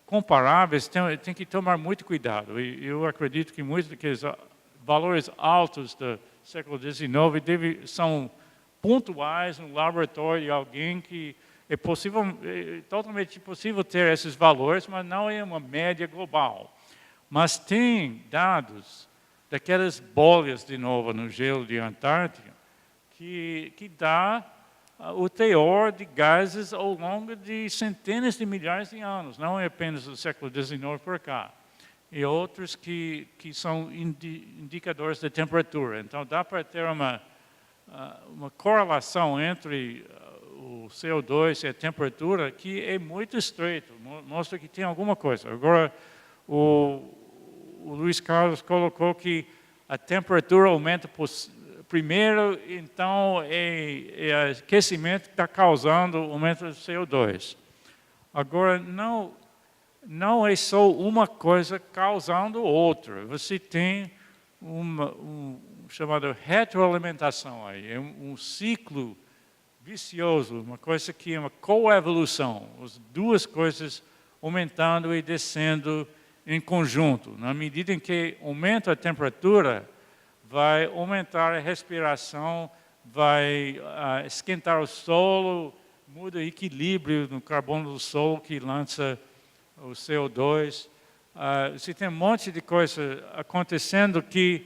comparáveis, tem que tomar muito cuidado. E eu acredito que muitos daqueles valores altos do século XIX são pontuais no laboratório de alguém que é totalmente possível ter esses valores, mas não é uma média global. Mas tem dados daquelas bolhas, de novo, no gelo de Antártica, que dá o teor de gases ao longo de centenas de milhares de anos, não é apenas do século XIX por cá. E outros que são indicadores de temperatura. Então, dá para ter uma correlação entre o CO2 e a temperatura que é muito estreito, mostra que tem alguma coisa. Agora, o Luiz Carlos colocou que a temperatura aumenta primeiro, então é aquecimento que está causando o aumento do CO2. Agora, não é só uma coisa causando outra. Você tem chamada retroalimentação aí, é um ciclo vicioso, uma coisa que é uma coevolução, as duas coisas aumentando e descendo em conjunto. Na medida em que aumenta a temperatura, vai aumentar a respiração, vai esquentar o solo, muda o equilíbrio no carbono do solo que lança o CO2. Você tem um monte de coisa acontecendo que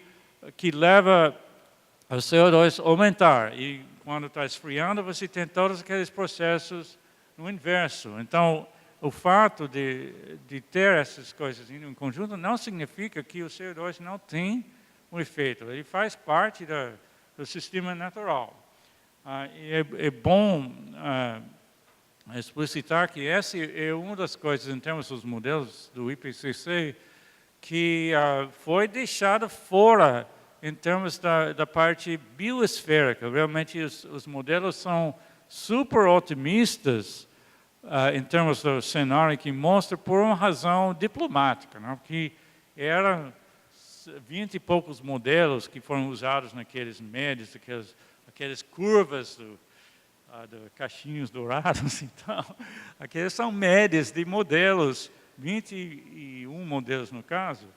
leva o CO2 a aumentar. E quando está esfriando, você tem todos aqueles processos no inverso. Então, o fato de ter essas coisas em um conjunto não significa que o CO2 não tem um efeito. Ele faz parte do sistema natural. É bom explicitar que essa é uma das coisas, em termos dos modelos do IPCC, que foi deixada fora em termos da parte biosférica. Realmente, os modelos são super otimistas em termos do cenário que mostra por uma razão diplomática, não? Que eram 20 e poucos modelos que foram usados naqueles médios, aquelas curvas do caixinhos dourados. Então, aqueles são médias de modelos, 21 modelos no caso,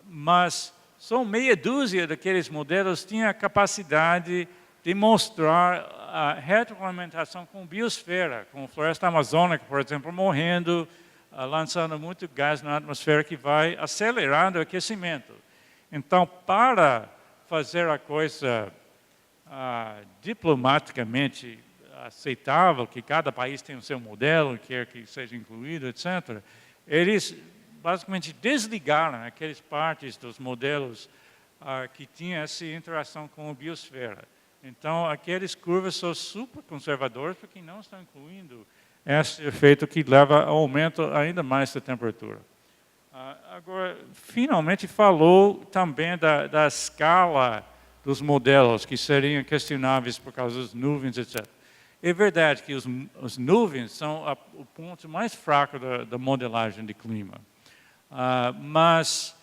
mas só meia dúzia daqueles modelos tinha a capacidade de mostrar a retroalimentação com biosfera, com a floresta amazônica, por exemplo, morrendo, lançando muito gás na atmosfera que vai acelerando o aquecimento. Então, para fazer a coisa diplomaticamente aceitável, que cada país tem o seu modelo, quer que seja incluído, etc., eles basicamente desligaram aquelas partes dos modelos que tinham essa interação com a biosfera. Então, aquelas curvas são super conservadoras porque não estão incluindo esse efeito que leva ao aumento ainda mais da temperatura. Agora, finalmente falou também da escala dos modelos que seriam questionáveis por causa das nuvens, etc. É verdade que as nuvens são o ponto mais fraco da modelagem de clima. Mas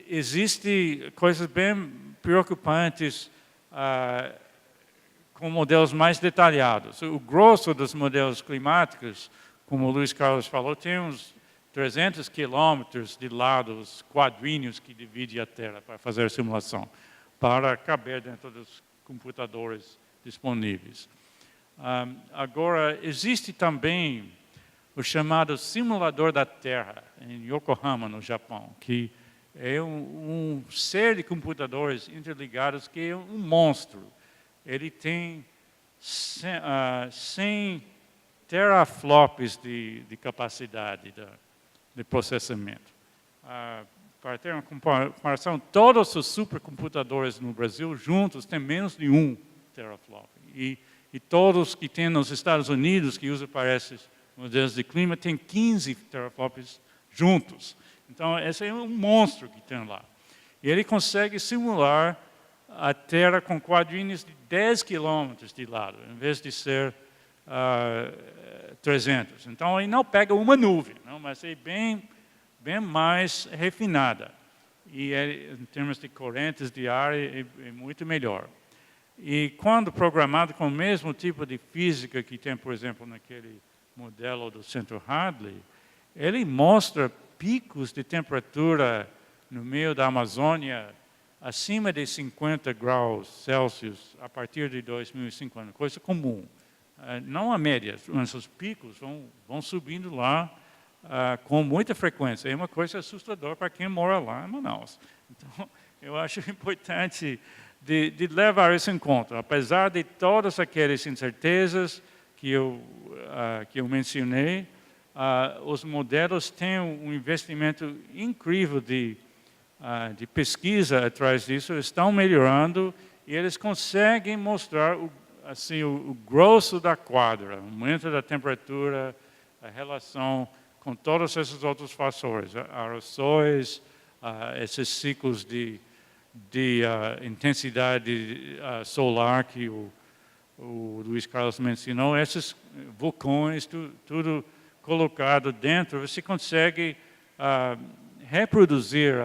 existem coisas bem preocupantes com modelos mais detalhados. O grosso dos modelos climáticos, como o Luiz Carlos falou, tem uns 300 quilômetros de lados quadríneos que dividem a Terra para fazer a simulação, para caber dentro dos computadores disponíveis. Agora, existe também o chamado simulador da Terra, em Yokohama, no Japão, que é um ser de computadores interligados que é um monstro. Ele tem 100 teraflops de capacidade de processamento. Para ter uma comparação, todos os supercomputadores no Brasil juntos têm menos de 1 teraflop. E todos que tem nos Estados Unidos, que usam para esses modelos de clima, tem 15 teraflops juntos. Então, esse é um monstro que tem lá. E ele consegue simular a Terra com quadrinhos de 10 quilômetros de lado, em vez de ser 300. Então, ele não pega uma nuvem, não, mas é bem mais refinada. E em termos de correntes de ar, é muito melhor. E quando programado com o mesmo tipo de física que tem, por exemplo, naquele modelo do Centro Hadley, ele mostra picos de temperatura no meio da Amazônia acima de 50 graus Celsius a partir de 2050, coisa comum. Não a média, mas os picos vão subindo lá com muita frequência. É uma coisa assustadora para quem mora lá em Manaus. Então, eu acho importante de levar isso em conta. Apesar de todas aquelas incertezas que eu mencionei, os modelos têm um investimento incrível de pesquisa atrás disso, estão melhorando e eles conseguem mostrar o grosso da quadra, o aumento da temperatura, a relação com todos esses outros fatores, aerossóis, esses ciclos de intensidade solar que o Luiz Carlos mencionou, esses vulcões, tudo colocado dentro, você consegue reproduzir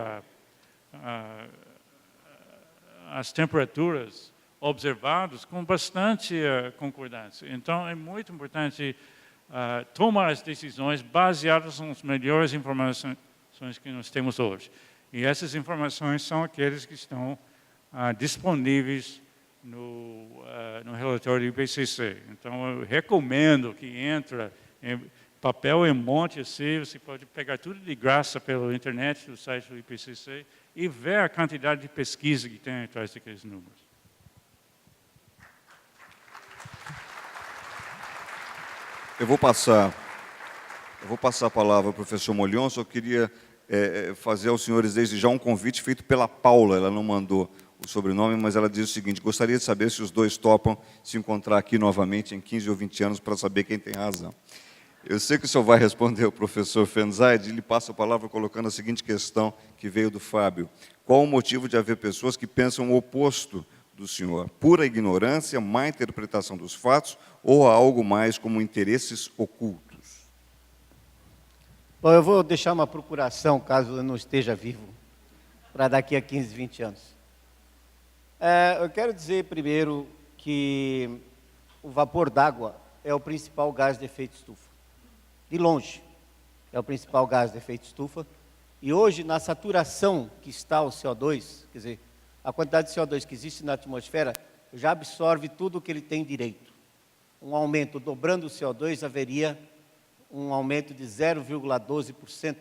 as temperaturas observadas com bastante concordância. Então, é muito importante tomar as decisões baseadas nas melhores informações que nós temos hoje. E essas informações são aquelas que estão disponíveis no relatório do IPCC. Então, eu recomendo que entre em papel em monte assim, você pode pegar tudo de graça pela internet, do site do IPCC, e ver a quantidade de pesquisa que tem atrás daqueles números. Eu vou passar a palavra ao professor Molion, só queria fazer aos senhores desde já um convite feito pela Paula, ela não mandou o sobrenome, mas ela diz o seguinte: gostaria de saber se os dois topam se encontrar aqui novamente em 15 ou 20 anos para saber quem tem razão. Eu sei que o senhor vai responder ao professor Fenzaide, e lhe passo a palavra colocando a seguinte questão que veio do Fábio: qual o motivo de haver pessoas que pensam o oposto do senhor? Pura ignorância, má interpretação dos fatos ou há algo mais como interesses ocultos? Bom, eu vou deixar uma procuração, caso eu não esteja vivo, para daqui a 15, 20 anos. Eu quero dizer primeiro que o vapor d'água é o principal gás de efeito estufa. De longe, é o principal gás de efeito estufa. E hoje, na saturação que está o CO2, quer dizer, a quantidade de CO2 que existe na atmosfera já absorve tudo o que ele tem direito. Um aumento, dobrando o CO2, haveria um aumento de 0,12%,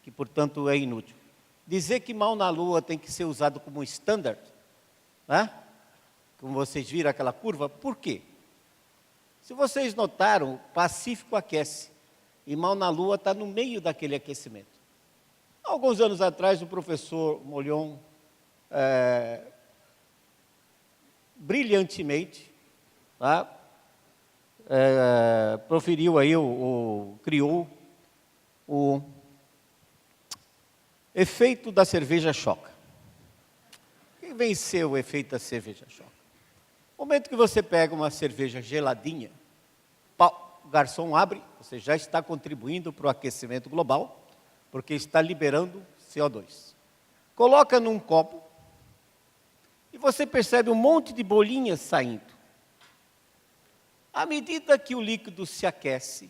que, portanto, é inútil. Dizer que mal na Lua tem que ser usado como standard, né? Como vocês viram aquela curva, por quê? Se vocês notaram, o Pacífico aquece, e mal na Lua está no meio daquele aquecimento. Alguns anos atrás, o professor Molion brilhantemente, tá? Proferiu aí, criou o efeito da cerveja choca. Quem venceu o efeito da cerveja choca? No momento que você pega uma cerveja geladinha, o garçom abre, você já está contribuindo para o aquecimento global, porque está liberando CO2. Coloca num copo e você percebe um monte de bolinhas saindo. À medida que o líquido se aquece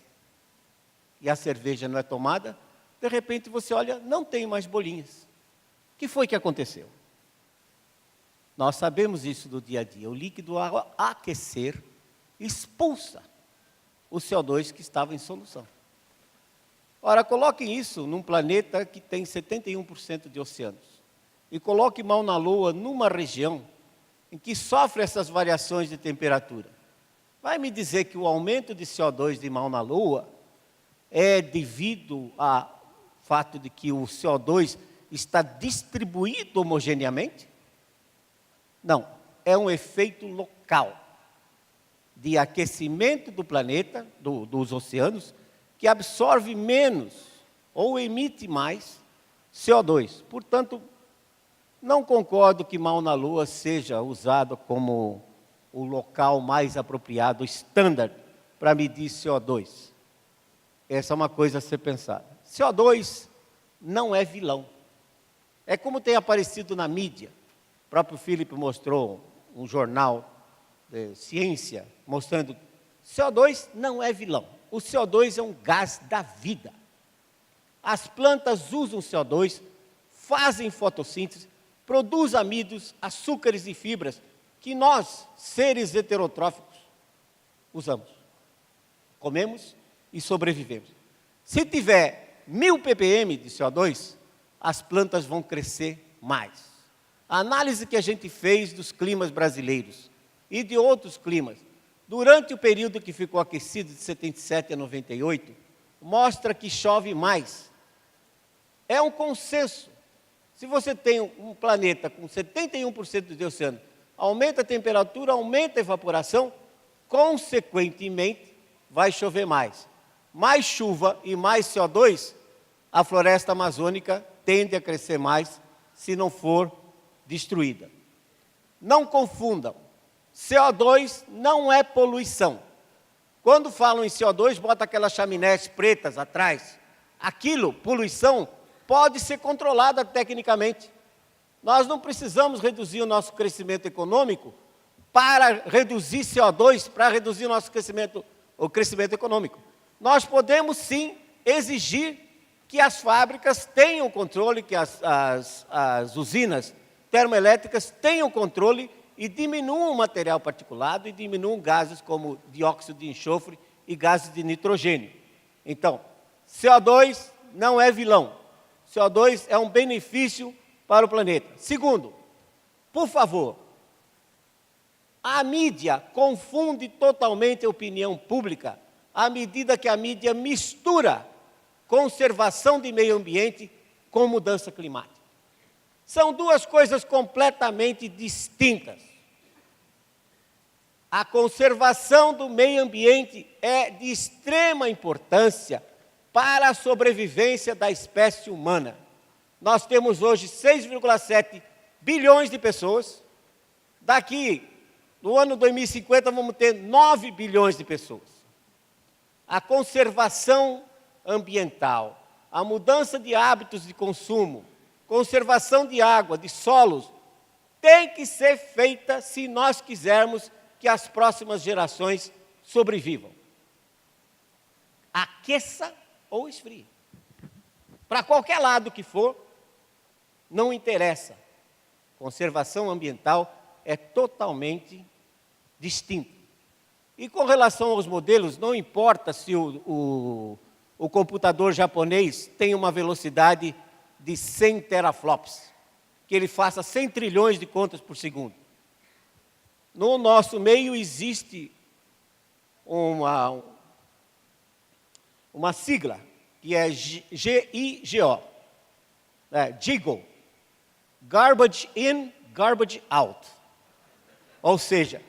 e a cerveja não é tomada, de repente você olha, não tem mais bolinhas. O que foi que aconteceu? Nós sabemos isso do dia a dia. O líquido, ao aquecer, expulsa o CO2 que estava em solução. Ora, coloquem isso num planeta que tem 71% de oceanos. E coloque mal na Lua numa região em que sofre essas variações de temperatura. Vai me dizer que o aumento de CO2 de mal na Lua é devido ao fato de que o CO2 está distribuído homogeneamente? Não, é um efeito local. de aquecimento do planeta, dos oceanos, que absorve menos ou emite mais CO2. Portanto, não concordo que Mauna Loa seja usado como o local mais apropriado, standard, para medir CO2. Essa é uma coisa a ser pensada. CO2 não é vilão. É como tem aparecido na mídia. O próprio Philip mostrou um jornal de ciência mostrando CO2 não é vilão. O CO2 é um gás da vida. As plantas usam CO2, fazem fotossíntese, produzem amidos, açúcares e fibras que nós, seres heterotróficos, usamos. Comemos e sobrevivemos. Se tiver 1000 ppm de CO2, as plantas vão crescer mais. A análise que a gente fez dos climas brasileiros e de outros climas, durante o período que ficou aquecido de 77 a 98, mostra que chove mais. É um consenso. Se você tem um planeta com 71% de oceano, aumenta a temperatura, aumenta a evaporação, consequentemente, vai chover mais. Mais chuva e mais CO2, a floresta amazônica tende a crescer mais se não for destruída. Não confundam. CO2 não é poluição. Quando falam em CO2, bota aquelas chaminés pretas atrás. Aquilo, poluição, pode ser controlada tecnicamente. Nós não precisamos reduzir o nosso crescimento econômico para reduzir CO2, para reduzir o crescimento econômico. Nós podemos, sim, exigir que as fábricas tenham controle, que as usinas termoelétricas tenham controle e diminuam o material particulado e diminuam gases como dióxido de enxofre e gases de nitrogênio. Então, CO2 não é vilão. CO2 é um benefício para o planeta. Segundo, por favor, a mídia confunde totalmente a opinião pública à medida que a mídia mistura conservação de meio ambiente com mudança climática. São duas coisas completamente distintas. A conservação do meio ambiente é de extrema importância para a sobrevivência da espécie humana. Nós temos hoje 6,7 bilhões de pessoas. Daqui, no ano 2050, vamos ter 9 bilhões de pessoas. A conservação ambiental, a mudança de hábitos de consumo, conservação de água, de solos, tem que ser feita se nós quisermos que as próximas gerações sobrevivam. Aqueça ou esfrie. Para qualquer lado que for, não interessa. Conservação ambiental é totalmente distinta. E com relação aos modelos, não importa se o computador japonês tem uma velocidade de 100 teraflops, que ele faça 100 trilhões de contas por segundo. No nosso meio existe uma sigla, que é GIGO, GIGO, Garbage In, Garbage Out. Ou seja,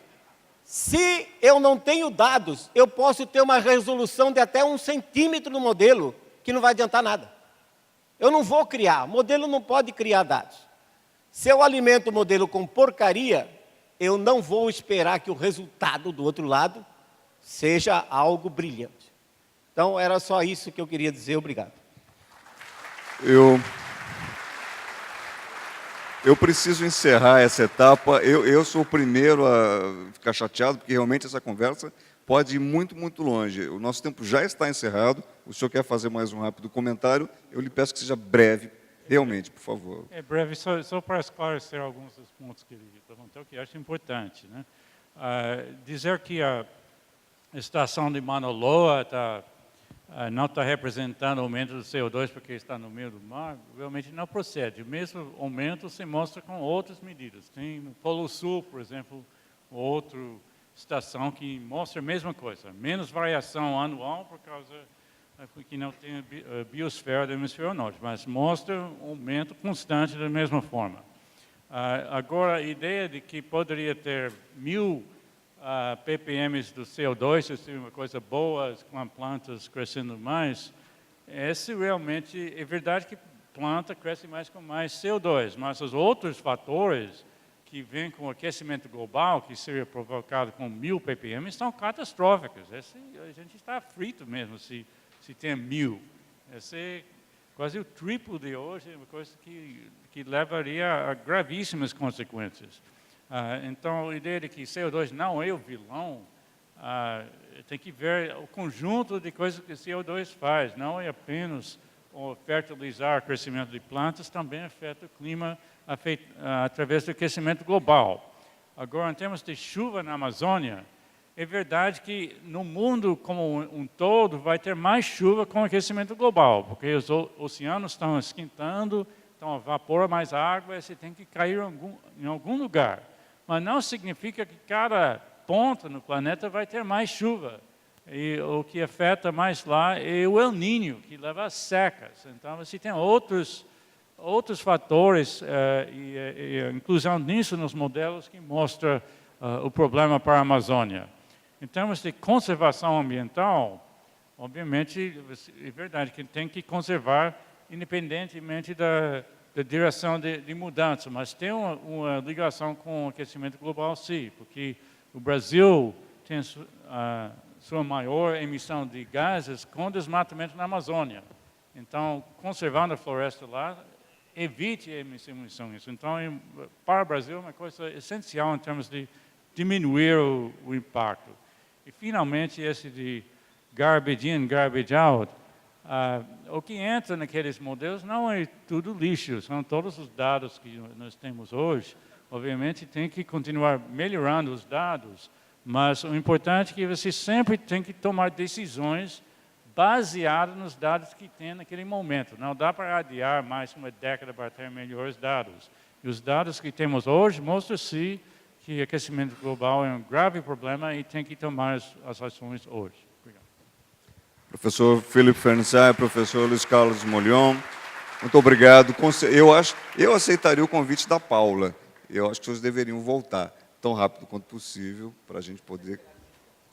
se eu não tenho dados, eu posso ter uma resolução de até 1 centímetro no modelo, que não vai adiantar nada. Eu não vou criar, o modelo não pode criar dados. Se eu alimento o modelo com porcaria, eu não vou esperar que o resultado do outro lado seja algo brilhante. Então, era só isso que eu queria dizer. Obrigado. Eu preciso encerrar essa etapa. Eu sou o primeiro a ficar chateado, porque realmente essa conversa pode ir muito, muito longe. O nosso tempo já está encerrado. O senhor quer fazer mais um rápido comentário? Eu lhe peço que seja breve, realmente, por favor. É breve, só para esclarecer alguns dos pontos que ele levantou, que eu acho importante, né? Dizer que a estação de Mauna Loa não está representando o aumento do CO2 porque está no meio do mar, realmente não procede. O mesmo aumento se mostra com outras medidas. Tem no Polo Sul, por exemplo, outra estação que mostra a mesma coisa. Menos variação anual por causa que não tem a biosfera do hemisfério norte, mas mostra um aumento constante da mesma forma. Agora, a ideia de que poderia ter 1000 ppm do CO2, isso seria uma coisa boa, com as plantas crescendo mais. Esse realmente é verdade que planta cresce mais com mais CO2, mas os outros fatores que vêm com o aquecimento global, que seria provocado com 1000 ppm, são catastróficos. A gente está frito mesmo se tem 1000. Esse é quase o triplo de hoje, é uma coisa que levaria a gravíssimas consequências. Então, a ideia de que CO2 não é o vilão, tem que ver o conjunto de coisas que CO2 faz, não é apenas o fertilizar o crescimento de plantas, também afeta o clima através do aquecimento global. Agora, em termos de chuva na Amazônia, é verdade que no mundo como um todo vai ter mais chuva com o aquecimento global, porque os oceanos estão esquentando, então evapora mais água e você tem que cair em algum lugar. Mas não significa que cada ponto no planeta vai ter mais chuva. E o que afeta mais lá é o El Niño, que leva a secas. Então, você tem outros fatores e a inclusão nisso nos modelos que mostra o problema para a Amazônia. Em termos de conservação ambiental, obviamente, é verdade que tem que conservar independentemente da direção de mudança, mas tem uma ligação com o aquecimento global, sim, porque o Brasil tem sua maior emissão de gases com desmatamento na Amazônia. Então, conservando a floresta lá, evite a emissões. Então, para o Brasil, é uma coisa essencial em termos de diminuir o impacto. E, finalmente, esse de garbage in, garbage out, o que entra naqueles modelos não é tudo lixo, são todos os dados que nós temos hoje. Obviamente, tem que continuar melhorando os dados, mas o importante é que você sempre tem que tomar decisões baseadas nos dados que tem naquele momento. Não dá para adiar mais uma década para ter melhores dados. E os dados que temos hoje mostram-se que aquecimento global é um grave problema e tem que tomar as ações hoje. Obrigado. Professor Felipe Fernzai, professor Luiz Carlos Molion, muito obrigado. Eu aceitaria o convite da Paula. Eu acho que vocês deveriam voltar tão rápido quanto possível para a gente poder...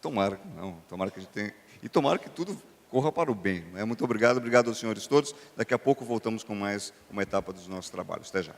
Tomara que a gente tenha... E tomara que tudo corra para o bem. Muito obrigado aos senhores todos. Daqui a pouco voltamos com mais uma etapa dos nossos trabalhos. Até já.